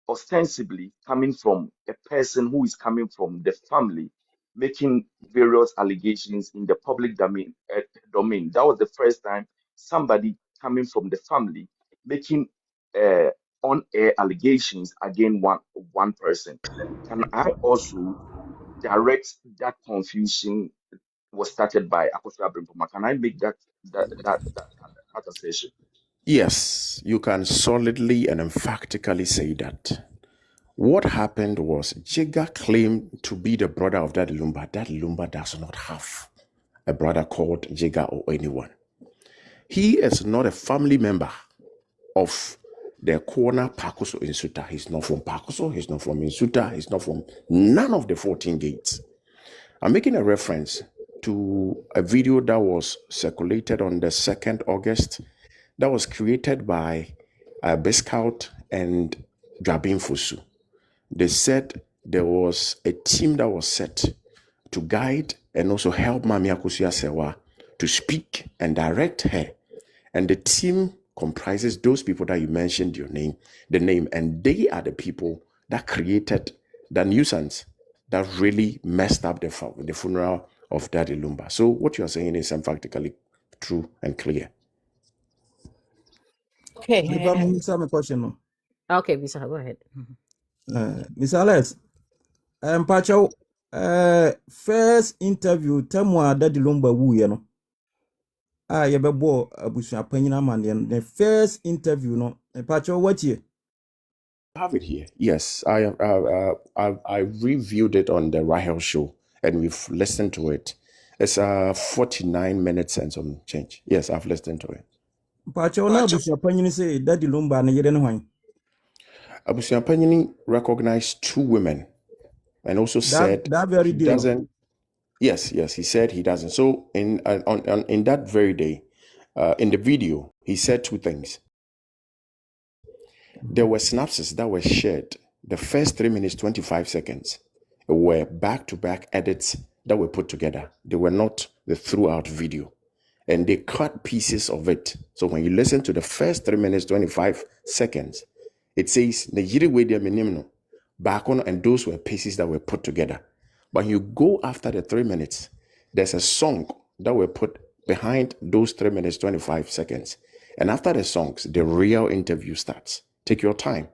ostensibly coming from a person who is coming from the family, making various allegations in the public domain. That was the first time somebody coming from the family making uh, on-air allegations against one person. Can I also direct that confusion was started by Akosua Brempoma? Can I make that assertion? Yes, you can solidly and emphatically say that. What happened was Jega claimed to be the brother of Daddy Lumba. Daddy Lumba does not have a brother called Jega or anyone. He is not a family member of the corner Pakoso in Suta. He's not from Pakoso, he's not from Insuta, he's not from none of the 14 gates. I'm making a reference to a video that was circulated on the 2nd August that was created by Biscout and Drabin Fusu. They said there was a team that was set to guide and also help Mame Akosua-S to speak and direct her. And the team comprises those people that you mentioned the name, and they are the people that created the nuisance that really messed up the funeral of Daddy Lumba. So what you are saying is emphatically true and clear. Okay. Some question. No? Okay, Bisa, go ahead. Mr. Alex, Pacho, first interview, Temwa Daddy Lumba Wu, you know. You be bo abusua panyina man the first interview, no. Pacho, what year? Have it here. Yes, I reviewed it on the Rahel show, and we've listened to it. It's 49 minutes and some change. Yes, I've listened to it. Pacho na abusua panyini say Daddy Lumba na yere ne hwan. Abusua panyini recognized 2 women, and also said that very day doesn't. Yes, he said he doesn't. So in that very day, in the video, he said 2 things. There were synapses that were shared. The first 3 minutes, 25 seconds were back-to-back edits that were put together. They were not the throughout video. And they cut pieces of it. So when you listen to the first 3 minutes, 25 seconds, it says, back on, and those were pieces that were put together. But you go after the 3 minutes, there's a song that were put behind those 3 minutes, 25 seconds. And after the songs, the real interview starts. Take your time.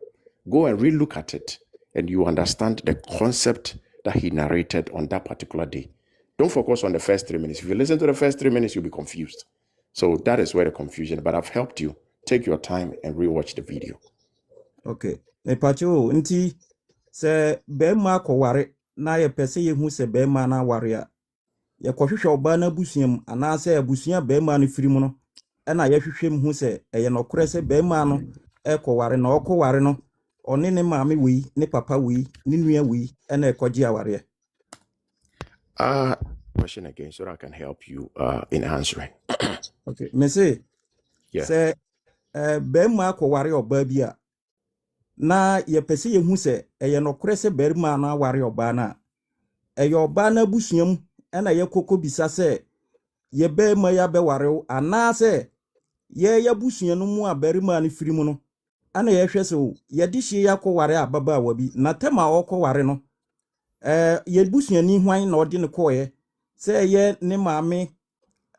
Go and relook at it, and you understand the concept that he narrated on that particular day. Don't focus on the first 3 minutes. If you listen to the first 3 minutes, you'll be confused. So that is where the confusion, but I've helped you. Take your time and rewatch the video. Okay. Pacho, nti se bema ko ware na ye pese ye hu se bema na ware a ye kohwehwe oba na busuam ana se abusua bema no firi mu no na ye hwehwem hu se eye no kore se bema no e ko ware na okọ ware no oni ne maame wi ne papa wi ne nua wi na ekogi aware. Question again so that I can help you in answering. Okay. Me say se bema ko ware oba bi a na ye pese ye hu se eye no kore se bema na ware oba na eye oba na busuam na ye kokọ bisa se ye bema ya be ware ana se ye ya busua no mu a berima no firi mu no ana ye hwese o ye di hye yakọ ware ababa wa bi na tema okọ ware no ye busua ni hwan na odi ne koye se ye ne maame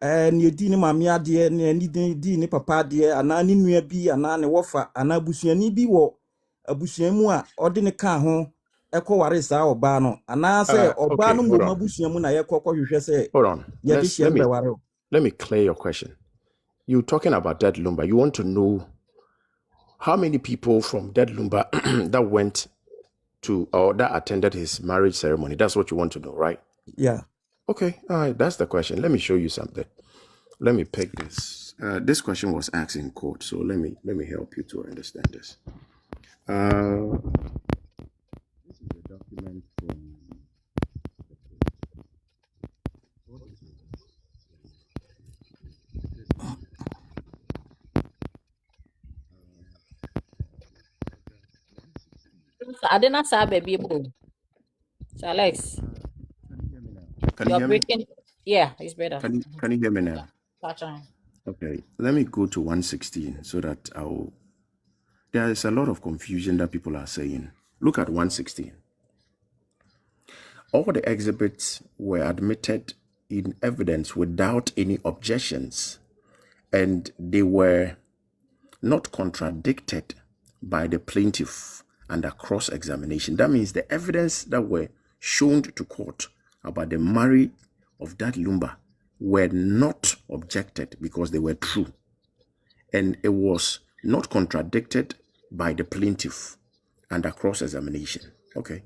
ne di ne maame ade ne di ne papa ade ana ne nua bi ana ne wofa ana busua ni bi wo abusua mu a odi ne ka ho ekọ ware saa oba no ana se oba no mo mabusua mu na ye kokọ hwehwe se hold on. ye di hye be ware. Let me clear your question. You're talking about Daddy Lumba. You want to know how many people from Daddy Lumba that went to or that attended his marriage ceremony. That's what you want to know, right? Yeah. Okay. All right. That's the question. Let me show you something. Let me pick this This question was asked in court, so let me help you to understand this. This is a document from. I didn't say baby. So Alex, Can you you're hear me? breaking. Yeah, it's better. Can you hear me now? Touch on. Okay, let me go to 116 so that there is a lot of confusion that people are saying. Look at 116. All the exhibits were admitted in evidence without any objections, and they were not contradicted by the plaintiff under cross-examination. That means the evidence that were shown to court about the marriage of that Lumba were not objected because they were true. And it was not contradicted by the plaintiff under cross-examination. Okay.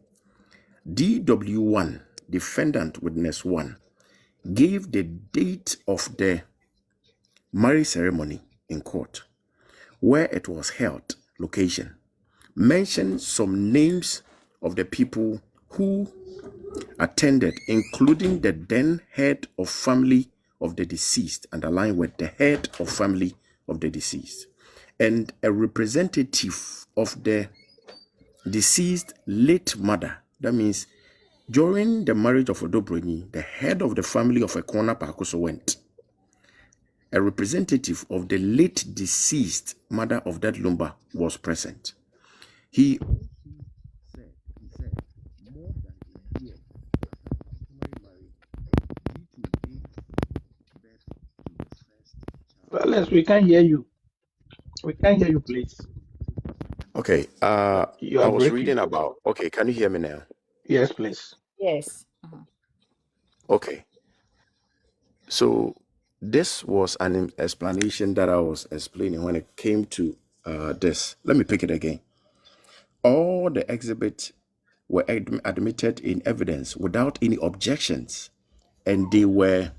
DW1, defendant witness 1, gave the date of the marriage ceremony in court, where it was held, location, mentioned some names of the people who attended, including the then head of family of the deceased, underlined with the head of family of the deceased, and a representative of the deceased late mother. That means during the marriage of Bronii, the head of the family of Akosua went. A representative of the late deceased mother of that Lumba was present. He said more than a year Well, Les, we can't hear you. We can't hear you, please. Okay, You I are was breaking. reading about, okay, can you hear me now? Yes, please. Yes. Okay, so this was an explanation that I was explaining when it came to this. Let me pick it again. All the exhibits were admitted in evidence without any objections, and they were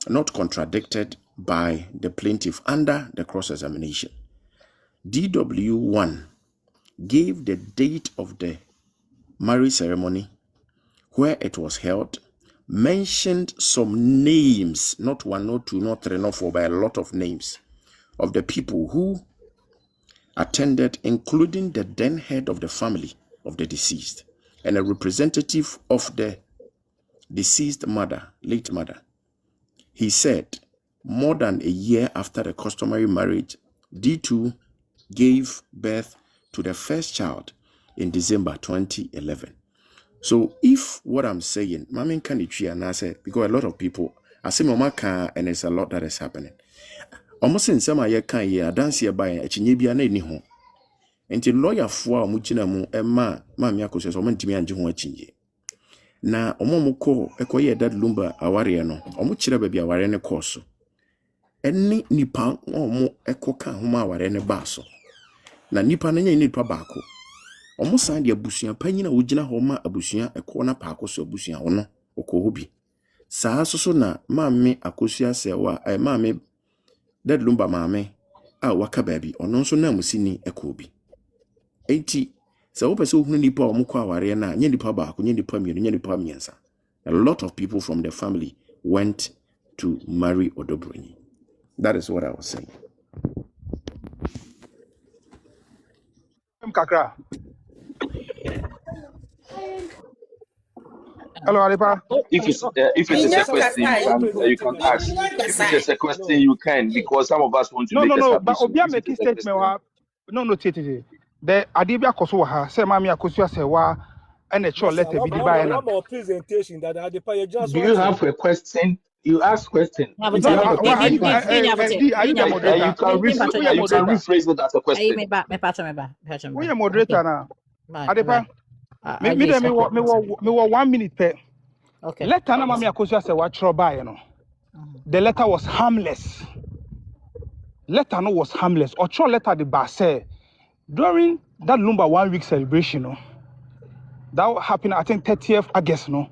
not contradicted by the plaintiff under the cross-examination. DW1 gave the date of the marriage ceremony, where it was held, mentioned some names, not one, not two, not three, not four, but a lot of names of the people who attended, including the then head of the family of the deceased and a representative of the deceased mother, late mother. He said, more than a year after the customary marriage, D2 gave birth to the first child in December 2011. So if what I'm saying, Mamin Kanichi and I say, because a lot of people, I say Mama can, and there's a lot that is happening. Almost in some year can ye, I dance here by a chinibia ne ho. Until lawyer for Muchina mu, Emma, Mamma Akosua, or Mentimi and Jihon chinje. Na Omomuko, Ekoye that Lumba, Awariano, or Muchira baby Awarene course. Any nipa omo ekoka homa Awarene baso. Na nipa nenye nipa bako. Omo sandi abusuan panyina wogina homa abusuan ekona paako so abusuan ono okohobi. Saa so na maame Akosua.S maame that Lumba maame a waka baabi ono nso na musini ekobi. Enti sa wo pese ohunu nipa omo kwa aware na nye nipa baako nye nipa mienu nye nipa miensa. A lot of people from the family went to marry Bronii. That is what I was saying. Kakra. Hello, Aripa. If it's a question, you can ask. If it's a question, you can, because some of us want to make a submission. But Obia making statement. No, Titi. The Adibia Akosua say Mami Akosua.S and a short letter be by presentation that do you have a question? You ask question. You can rephrase it as a question. We are moderator now. Adepa. Me 1 minute per. Okay. Letter na Mami Akosua.S what trouble, you know. The letter was harmless. Letter no was harmless. Or short letter the bar say during that Lumba 1 week celebration, no. That happened, I think 30th August, no.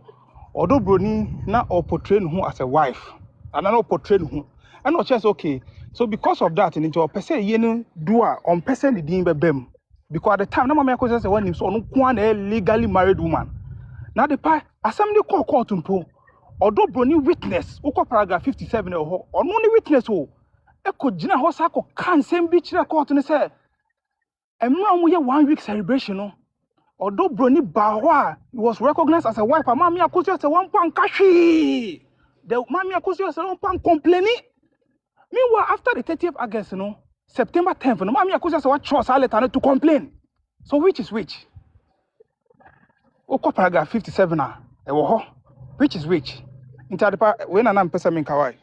Although Bronii now portraying who as a wife, and I not portraying who, and not just okay. So because of that, into a person yen do on person the dim bem. Because at the time, no Mami Akosua say when him so no one a legally married woman. Now the pa assembly court mpo. Although Bronii witness, oko paragraph 57 or no witness o. Eko jina ho sa ko kan sem bi chira court ne say emra mo ye 1 week celebration no. Although Bronii Bahwa was recognized as a wife, Mami Akosua say one pan kashi. The Mami Akosua say one pan complaining. Meanwhile, after the 30th August, September 10th, Mami Akosua say what trust letter to complain. So which is which? Oko paragraph 57 which is which? Into the when I'm person kawai.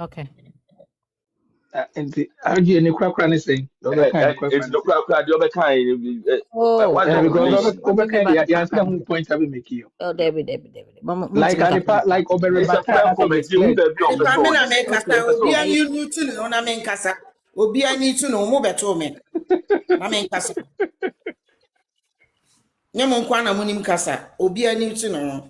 Okay. Nti argue ni kura ni saying the kind kura It's ni no saying crowd, the other kind. Oh, What's the because obligation? over kind back ya back. say point abi make you Oh, David. like Multiple. adepa like over It's a rebecca fair as I comment. You explained. better be on Nipa me person. na me Okay. kasa The obi person. ani nu tu no na me nkasa. Obi ani tu no mo beto me. Na me nkasa. Nye mo nkwa na mo nim kasa. Obi ani tu no.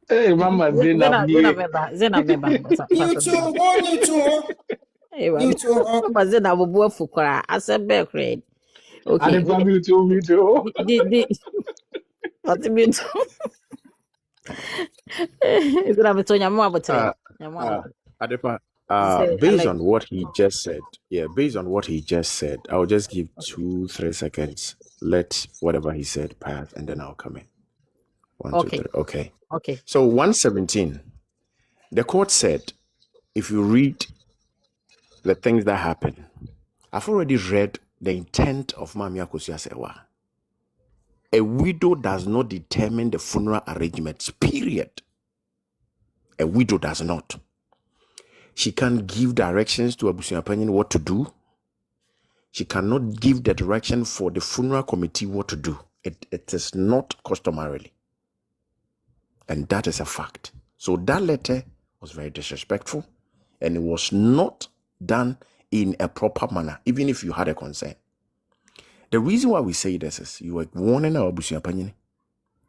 Hey mama Zainab nie. Zena beba. You too, oh, you too. Hey, You too. but Zena bubu fukura. I said back right. Okay. Adepa me too. What do you do? Zena beto nyamu abotre. Uh, Nyamu uh, abotre. Adepa, Say based Alex. on what he just said, based on what he just said, I'll just give 2-3 seconds. Let whatever he said pass, and then I'll come in. 1, 2, 3. Okay. Okay. Okay. So 117, the court said, if you read the things that happen, I've already read the intent of Mami Akosua Sewa. A widow does not determine the funeral arrangements, period. A widow does not. She can't give directions to Abusuapanyin what to do. She cannot give the direction for the funeral committee what to do. It is not customarily. And that is a fact. So that letter was very disrespectful, and it was not done in a proper manner, even if you had a concern. The reason why we say this is you were warning our Abusuapanyin.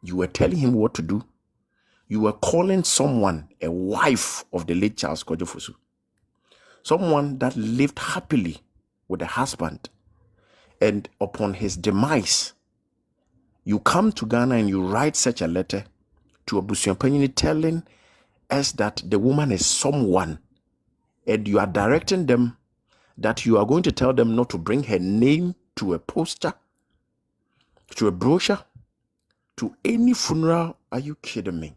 You were telling him what to do. You were calling someone a wife of the late Charles Kojofosu. Someone that lived happily with a husband. And upon his demise, you come to Ghana and you write such a letter to Abusuapanyin telling us that the woman is someone. And you are directing them that you are going to tell them not to bring her name to a poster, to a brochure, to any funeral. Are you kidding me?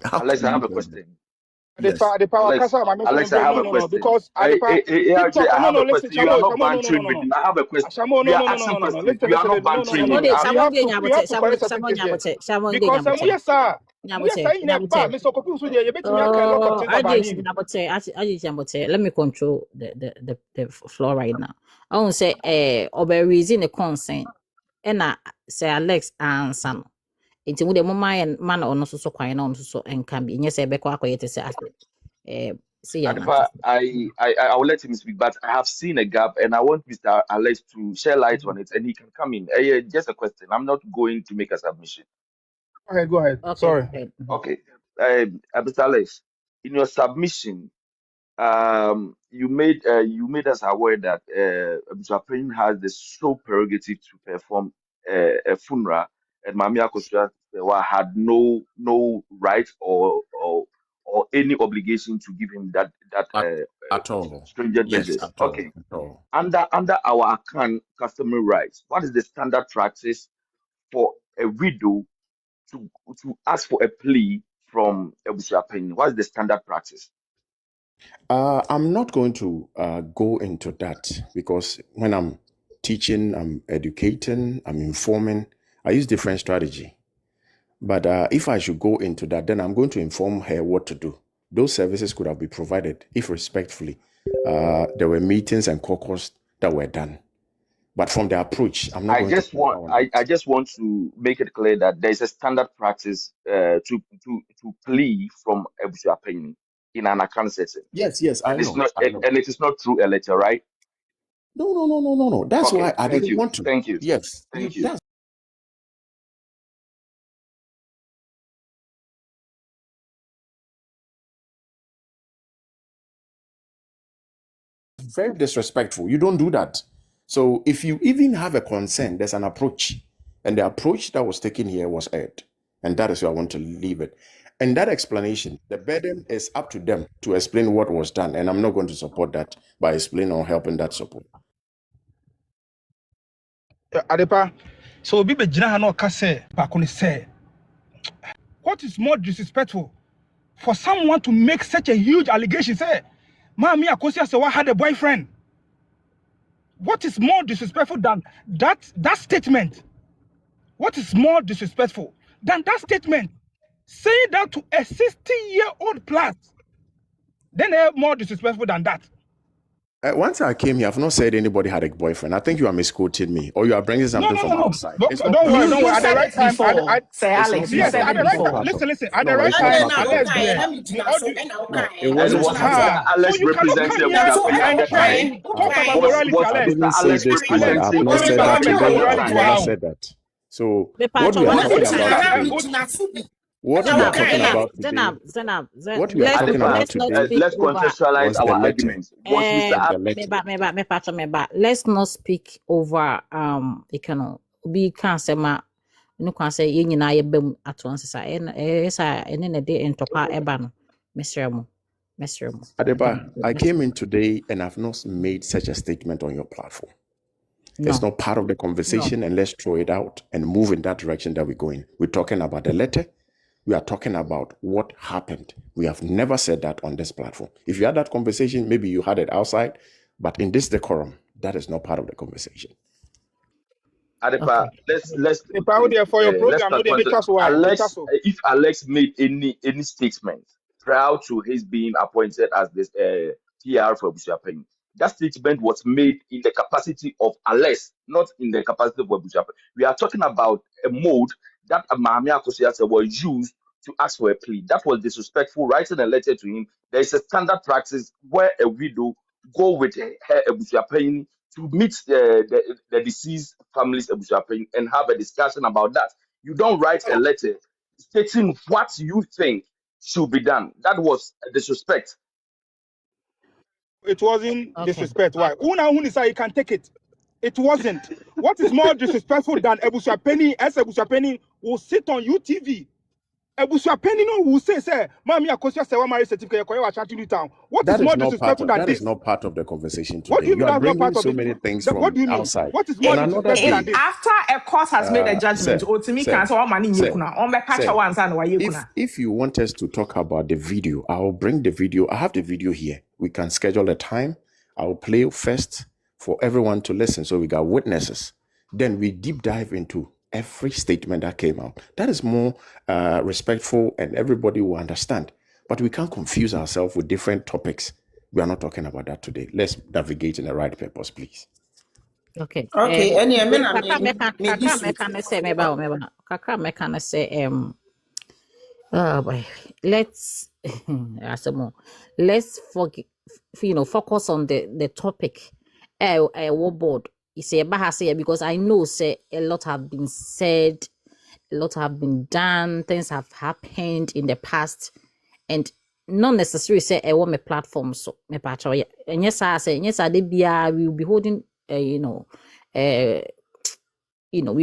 How Alex, can I you have a tell them? question. Yes. The power Alex, kasa ma me Alex, I have a no question. because TikTok I have no a listen question. You are not chamo bantering with me. I have a question. Shamo We no are no no no asking no no no questions. listen You are not Shamo bantering no me. de we shamo have nge to nyabote correct shamo certain things here nyabote shamo nge because nyabote we sa nyabote ina ba me so kopi so dey betimi aka a lot of things about aje him. nyabote let me control the floor right now. I won't say obe reason the consent na say Alex answer no nti mu de mo man ono so kwan na ono so enka bi nye say be kwa akoyete say say ya na Adepa, I will let him speak, but I have seen a gap and I want Mr. Alex to share light on it and he can come in. Just a question. I'm not going to make a submission. Okay, go ahead. Okay. Sorry. Okay. Mr. Alex, in your submission, you made us aware that Mr. Payne has the sole prerogative to perform a funeral, and Mami Akosua had no right or any obligation to give him that At all. stringent Yes, measures. at all. Okay, At all. under our customary rights, what is the standard practice for a widow to ask for a plea from Mr. Payne? What is the standard practice? I'm not going to go into that because when I'm teaching, I'm educating, I'm informing, I use different strategy. But if I should go into that, then I'm going to inform her what to do. Those services could have been provided if respectfully there were meetings and caucus that were done. But from the approach, I'm not going to comment on I that. just want to make it clear that there is a standard practice to plea from Ebusua Penny in an account setting. Yes, I And it's know. not I know. and it is not through a letter, right? No. That's Okay, why I thank didn't you. want to. Thank you. Yes, Thank you. that's very disrespectful. You don't do that. So if you even have a concern, there's an approach. And the approach that was taken here was aired. And that is where I want to leave it. And that explanation, the burden is up to them to explain what was done. And I'm not going to support that by explaining or helping that support. Adepa, so be jina ha no ka say ba ko ni say. What is more disrespectful for someone to make such a huge allegation? Say, Mami Akosua-S had a boyfriend. What is more disrespectful than that statement? What is more disrespectful than that statement? Saying that to a 60-year-old plus, then more disrespectful than that. Once I came here, I've not said anybody had a boyfriend. I think you are misquoting me, or you are bringing something from outside. Don't worry. At the right time, say Alex. Yes, at the right time. Listen. At the right time, Alex. It was Alex representing talk about morality, Alex. Alex representing. I've not said that today. I've never said that. So what we are talking about today, let's contextualize our arguments. Let's not speak over you can be cancer no can say yin na yebem at once and day in topa ebano Mr. Adeba, I came in today and I've not made such a statement on your platform. No. It's not part of the conversation, and let's throw it out and move in that direction that we're going. We're talking about the letter. We are talking about what happened. We have never said that on this platform. If you had that conversation, maybe you had it outside, but in this decorum, that is not part of the conversation. Adepa, let's for your program. If Alex made any statement prior to his being appointed as this PR for Bushapeng, that statement was made in the capacity of Alex, not in the capacity of Bushapeng. We are talking about a mode that Mami Akosua-S was used to ask for a plea. That was disrespectful. Writing a letter to him, there is a standard practice where a widow go with her Bushapeng to meet the deceased family's Bushapeng and have a discussion about that. You don't write a letter stating what you think should be done. That was a disrespect. It wasn't disrespect. Why? Una say you can take it. It wasn't. What is more disrespectful than Ebusuapeni as Ebusuapeni will sit on UTV? Ebusuapeni no will say, Mami Akosua-S marriage certificate for Ashanti town. What is more disrespectful than this? That is not part of the conversation today. What do you mean are bringing part of so many things from outside. What is more disrespectful than this? After a court has made a judgment, if you want us to talk about the video, I'll bring the video. I have the video here. We can schedule a time. I'll play first for everyone to listen, so we got witnesses. Then we deep dive into every statement that came out. That is more respectful, and everybody will understand. But we can't confuse ourselves with different topics. We are not talking about that today. Let's navigate in the right purpose, please. Okay. Let's focus on the topic. What board? Because I know a lot have been said, a lot have been done, things have happened in the past, and not necessarily say I want my platform. So me patch and yes, I say yes, I did be we will be holding we'll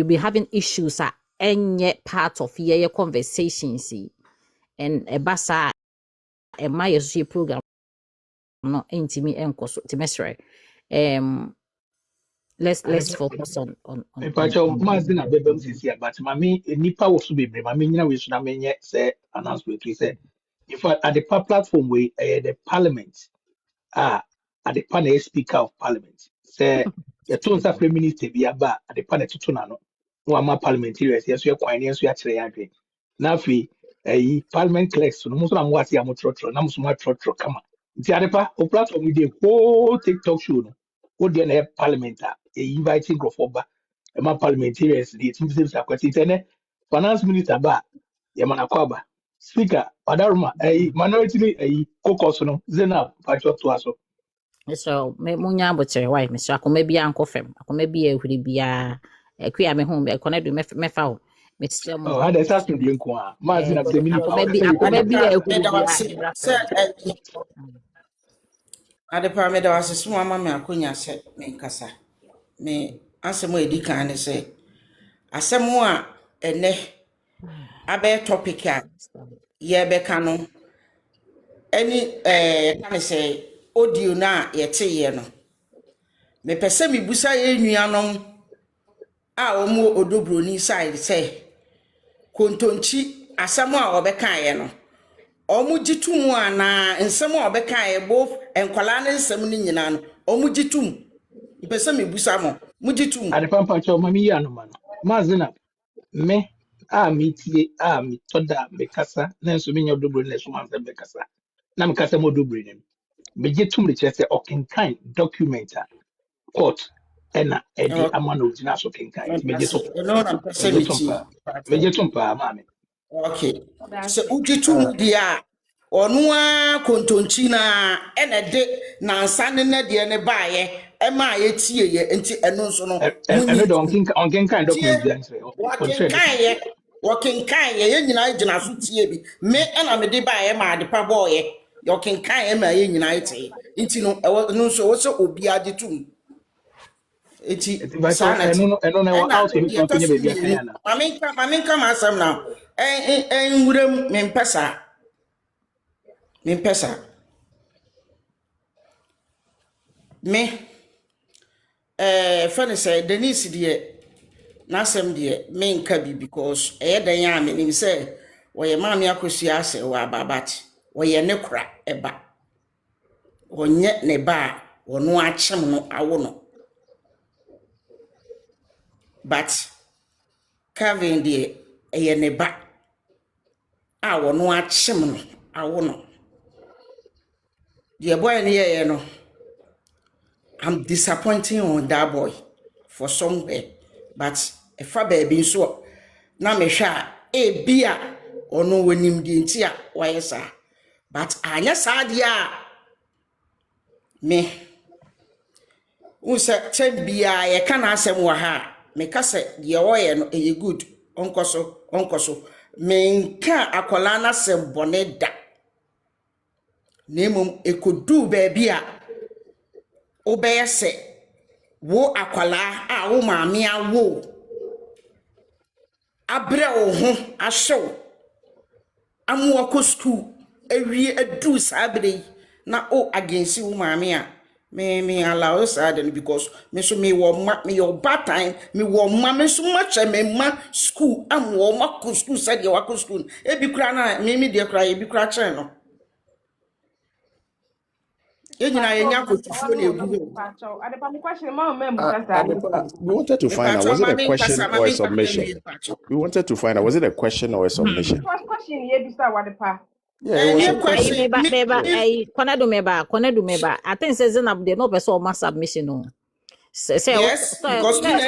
be having issues at any part of your conversations, and a basa a my program no intimate and cost to measure. Let's focus on Mazina Bebem is here, but Mammy, Nipa was to be Mamina, we should not say announcement. We said, if at the platform, we the parliament at the panel speaker of parliament say the tones of feminist be about at the panel to Tunano. No, I'm a parliamentarians, yes, we are quite yes, we are trying. Nafi, a parliament clerks, no more than what you are trotro, no more trotro, come on. The other platform with the whole TikTok show. What the parliament inviting Grofoba, a parliamentarians, the teams are quite internet, finance minister ba, Yamana Kwaba, speaker, Padaruma, a minority, a cocosono, Zena, Pacho to us. So, Munya butcher, why, Mr. Ako maybe Uncle Fem, Ako maybe a would be a queer me home, a connect with Mefao, Mr. Oh, I had a sassy Blinkwa, Martin of the maybe ade pa me da wasesu mama me akonya se me nkasa me asemo edi kan ne se asemo a ene abe topic a ye be kanu any kan say audio na yete ye no me pese me busa ye nuanom a omo Bronii side say kontonchi asemo a obeka ye no omu jitum ana nsemo a obeka ye both enkwala ne nsem ni nyina no omu jitum pese me busa mo mujitum ade pampa cho mami ya no ma no mazina me a metie a me toda me kasa na nso me nya Bronii na so man se me kasa na me kasa mo Bronii me jitum de chese okenkan document a court ena edi amana ogina so kenkan me jitum no na pese meti me jitum pa mami okay so ujitum dia onu a kontonchi na ena de na nsane na de ne baaye e ma ye tie ye enti eno nso no eno de onkenkan document bi answer wakenkan ye nyina gina so tie bi me ena me de baaye ma de pa boye yo kenkan ye ma ye nyina tie enti no no nso wo so obi ajitum eti sana eno na wa out in company be bia kan na maminka masam na nwuram mempesa me fene say Denise de nasem de menka bi because dan ya me nim say woye maami Akosua.S wa babat woye ne kura eba wonye ne ba wono achem no awo no but Kevin de ne ba a wono achem no awo no the boy ne no I'm disappointing on that boy for somewhere but if a baby so na me hwa e bia ono wonim di nti a wayesa but anya sadia me unsa tembia ye kana asem wa ha me kase de woye no e good onkoso me nka akola na sem bone da nemum ekodu baby a obeyese wo akwala a wo maami awo abre wo ho ahyew amu akọ school ewie edu sabre na o against wo maami a me allow sad because me so me wo ma me your bad time me wo ma me so much me ma school am wo ma ko school said you akọ school e bi kura na me de kura e bi kura chen no enyina yenya ko tufuo na egu we wanted to find out, was it a question or a submission? We wanted to find out, was it a question or a submission? Question ye bisa wadepa. Yeah, it was a question. Konedu meba. I think says Zainab they no person mass submission no. Yes, because I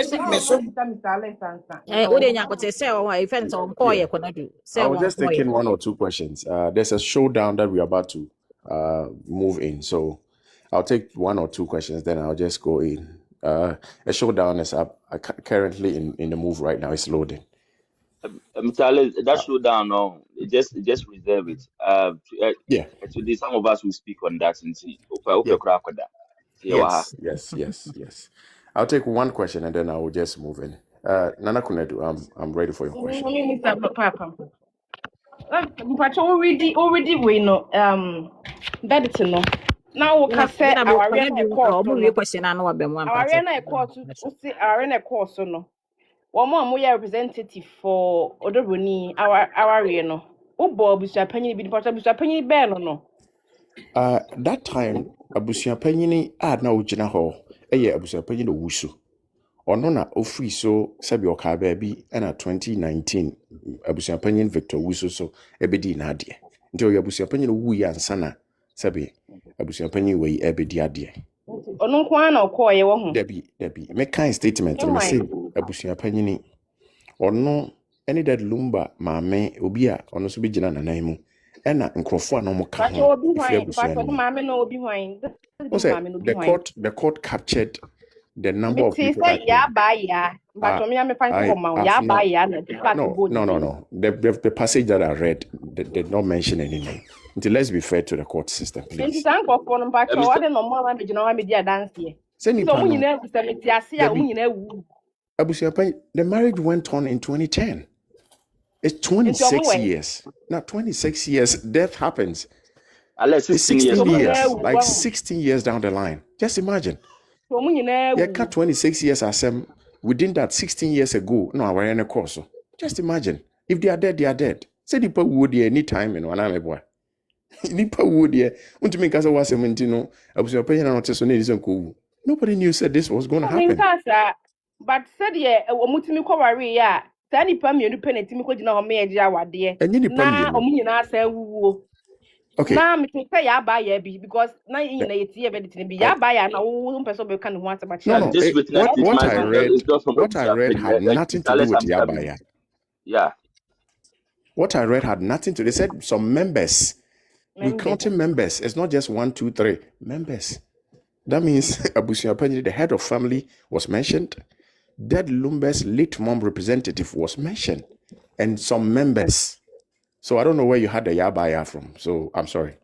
was just taking one or two questions. There's a showdown that we're about to move in, so I'll take one or two questions, then I'll just go in. A showdown is up currently in the move right now. It's loading. That showdown, no, just reserve it. Today some of us will speak on that and see. Yes. I'll take one question and then I will just move in. Nana Kunedu, I'm ready for your question. Already we know that it's no. Now we can say our arena court. Our arena court usi arena court so no. One representative for Bronii our arena. Ubo busia panyi bi dipota busia panyi be no. That time abusia panyini na ojina ho eye abusia panyini owusu. Ono na ofri so sabi oka baabi na 2019 abusia panyini Victor Wusu so ebedi na ade. Nti oya abusia panyini wu ya nsana sabi abusia panyini we ebedi ade. Ono nko na okoye wo ho. Debi me kind statement me say abusia panyini ono any that lumba maame obi a ono so begina nanan mu ena nkrofo na mo ka ho maame no obi hwan the court captured the number of Me people say that ya came. buy ya, but me find ya buy ya na No. The passage that I read did not mention any name. Until let's be fair to the court system, please. Nti san kofo no mpacho wa de no mo ma me gina wa me dia dance here. Send So no. mu nyina ku se me ti ase a mu nyina wu. The marriage went on in 2010. It's 26 years. Now 26 years, death happens. It's 16 years. Like 16 years down the line. Just imagine. So mu nyina wu. Yeah, cut 26 years as within that 16 years ago. No, I were in a course. Just imagine. If they are dead, they are dead. Say the people would any time in one ame boy. Nipa would yeah. Untimi kasa was a mentino. I was opinion on tesonation. Nobody knew said this was going to happen. But said yeah, omutimi ko wari ya. Sa nipa mienu penetimi ko gina ho me agye awade. Na omu nyina asa wuwo. Okay. Na me say ya ba ya bi because na yin na yeti e be ditini bi ya ba ya na wo person be kan ho atabachi. No. What I read had nothing to do with Yabaya. Yeah. What I read had nothing to do. They said some members. We're counting members. It's not just 1, 2, 3 members. That means Abusia Penny, the head of family, was mentioned. Dead Lumber's late mom representative was mentioned. And some members. So I don't know where you had the Yabaya from. So I'm sorry.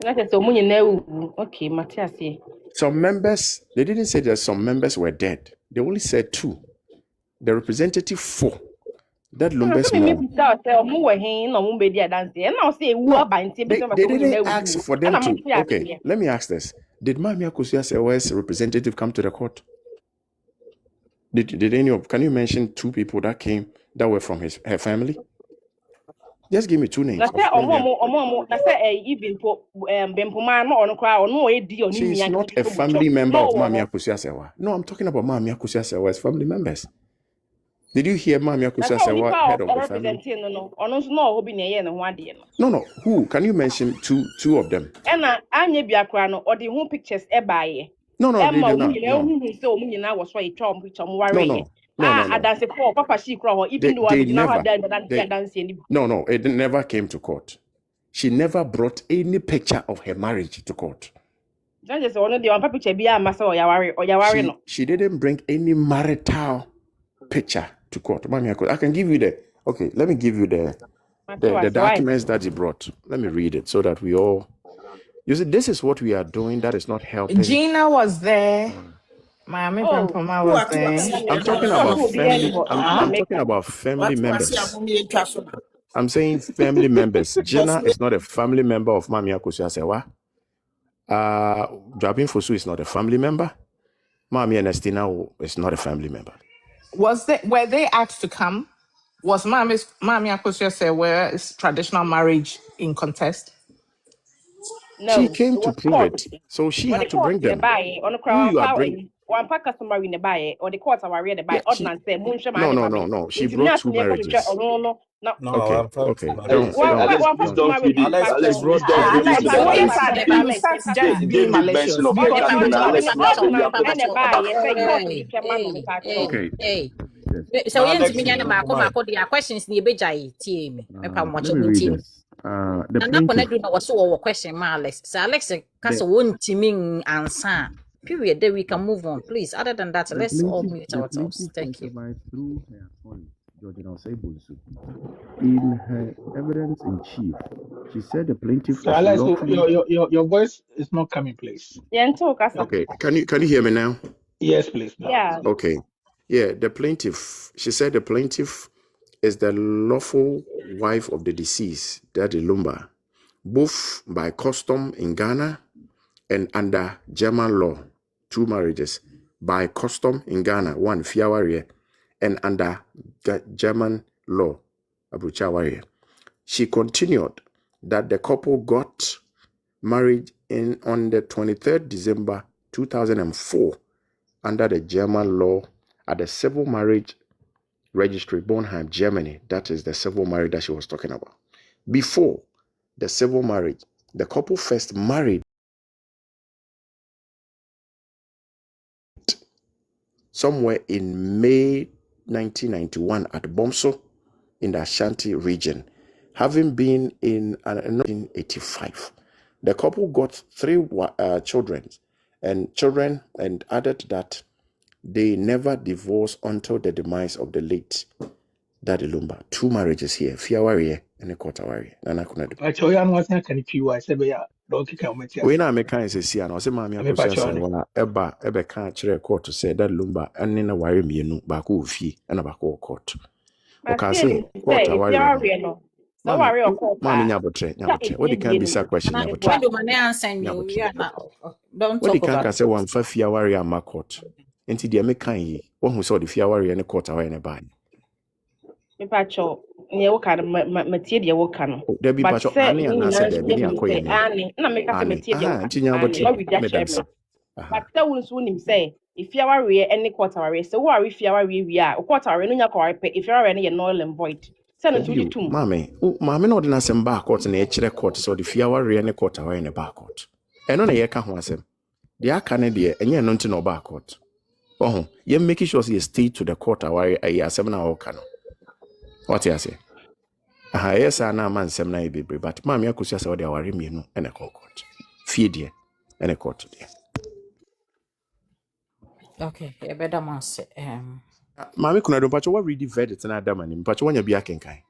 Okay, Matthias. Some members, they didn't say that some members were dead. They only said 2. The representative 4. That Lumber's mom. They didn't ask for them to. Okay, let me ask this. Did Mami Akosua.S representative come to the court? Did any of, can you mention 2 people that came that were from her family? Just give me 2 names. She's not a family member of Mami Akosua.S. No, I'm talking about Mami Akosua.S family members. Did you hear Mami Akosua.S head of the family? No. Who? Can you mention two of them? No, they did not. No, it never came to court. She never brought any picture of her marriage to court. She didn't bring any marital picture to court. I can give you let me give you the documents that he brought. Let me read it so that we all, you see, this is what we are doing that is not helping. Gina was there. Mami Pampama was there. I'm talking about family. I'm talking about family members. I'm saying family members. Gina is not a family member of Mami Akosua.S. Drabin Fosu is not a family member. Mami Ernestina is not a family member. Were they asked to come? Was Mami Akosua.S traditional marriage in contest? No, she came to prove it, so she had to bring them. Who you are bringing? One pack customary in the buy or the court are ready by ordinance. No. She brought 2 marriages. No. Okay. So we need to begin the questions ni ebejai tie me. Me pa mo tie. The plaintiff was so question Alex. So Alex kasa won timing answer. Period. Then we can move on, please. Other than that, let's all mute ourselves. Thank you. Through her attorney, in her evidence in chief, she said the plaintiff. So Alex, your voice is not coming, please. Okay. Can you hear me now? Yes, please. No. Yeah. Okay. Yeah, the plaintiff. She said the plaintiff is the lawful wife of the deceased, Daddy Lumba, both by custom in Ghana and under German law. 2 marriages by custom in Ghana, 1 Fiawarie, and under German law, Abuchawarie. She continued that the couple got married on the 23rd December 2004 under the German law at the civil marriage registry, Bornheim, Germany. That is the civil marriage that she was talking about. Before the civil marriage, the couple first married somewhere in May 1991 at Bomso in the Ashanti region, having been in 1985. The couple got 3 children, and children, and added that they never divorced until the demise of the late Daddy Lumba. 2 marriages here, Fiawari and a Kotawari. Nana Kunadu. I tell you, I'm not going to few. I said, yeah, don't kick out my We na make kind say see, and I say, Mammy, I say, Eba can't chere court to say that Lumba and in a wire me no baku fee and a baku court. Okay, say, court a wire. No. So worry of course. Mammy, Nyabotre. What the can be sa question, Nyabotre? Don't what talk the about can say one for Fiawari and my court. Into the American, one who saw the Fiawari and a court away in a bag. Me pacho nye woka no matie de woka no there be pacho ani and said there be akoye ni ani na me ka se matie de woka nti nya botre madam but that won so nim say if you are we any quarter we so wo are if you are we a quarter we no nya kwa pe if you are no null and void say no to tum mame no de na sem ba court na e kire court so the fiawa we any quarter we ne ba court eno na ye ka ho asem de aka ne de enye no nti no ba court oh ye make sure you stay to the quarter we ayi asem na wo ka no what you say yes, I man some na be but mammy Akosua say they are me and a court. Feed ye and a court. okay, a better man say Mammy kuna don't patch what read the verdict and Adam and patch when you be a kinkai.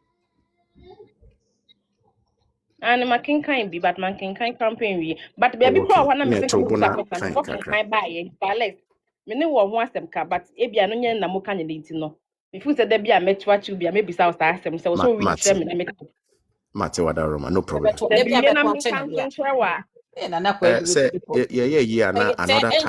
And my king kind be but man king kind campaign we but baby pro one me say kind buy Alex me ne wo ho asem ka but e bia no nya na mo ka nya nti no me fu say da bia metwa chi bia me bisa o star asem say so we share me na me Mate wada Roma, no problem. Say yeah, another time.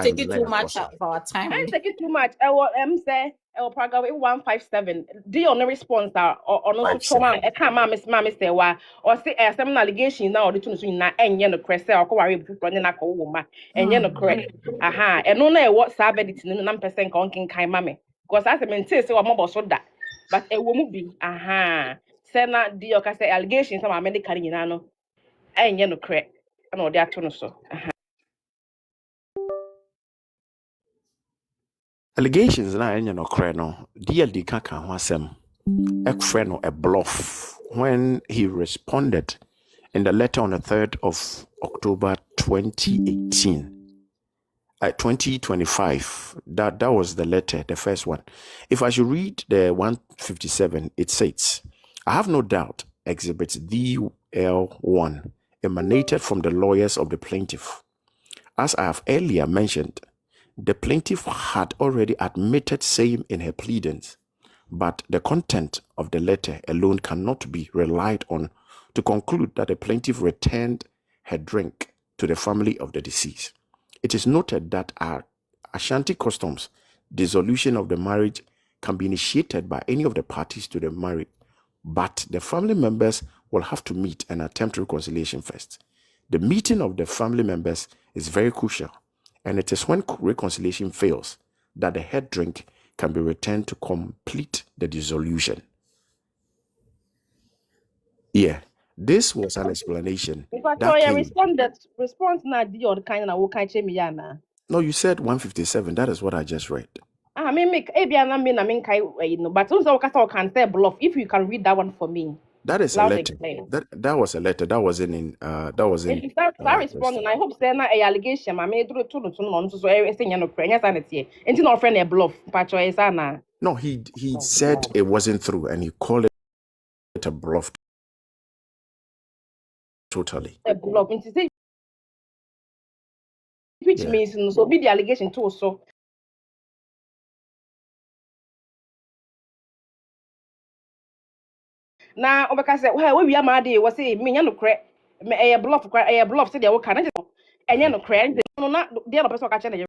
Take it too much of our time. I take it too much. I will say I will program 157. Do you no response or no trauma? I can't mammy say why or say some allegation now or the two na enye no crest or ko worry people na ko woman enye no correct. Aha, and no na what sabe it no na person kon kin kai mammy. Because as I mean say we mo so that. But a woman be aha. Say na di your say allegations some medical nyina no enye no correct. And or they ato no so. Allegations na enye no correct no. DLD kaka ho asem. Ekfre no a bluff when he responded in the letter on the 3rd of October 2018. 2025. That was the letter, the first one. If I should read the 157, it says, I have no doubt Exhibit DL1 emanated from the lawyers of the plaintiff. As I have earlier mentioned, the plaintiff had already admitted same in her pleadings, but the content of the letter alone cannot be relied on to conclude that the plaintiff returned her drink to the family of the deceased. It is noted that our Ashanti customs, dissolution of the marriage can be initiated by any of the parties to the marriage, but the family members will have to meet and attempt reconciliation first. The meeting of the family members is very crucial, and it is when reconciliation fails that the head drink can be returned to complete the dissolution. Yeah, this was an explanation. Response na di on kind na wo kan che mi yana. No, you said 157. That is what I just read. I mean, make ebia na me na me kai no, but also can say bluff if you can read that one for me. That is a letter. That was a letter. That wasn't in. That was in. If that respond, and I hope say na a allegation. I mean, do no so everything you know. Prenya sanity. Ain't no friend a bluff. Pacho na. No, he said it wasn't through, and he called it a bluff. Totally. A bluff. Which means so be the allegation too. So. Now, Obaka said, well, we are mad. Was say, me, no crack, a bluff, say they will can't, and you know, crack, no, not the other person catching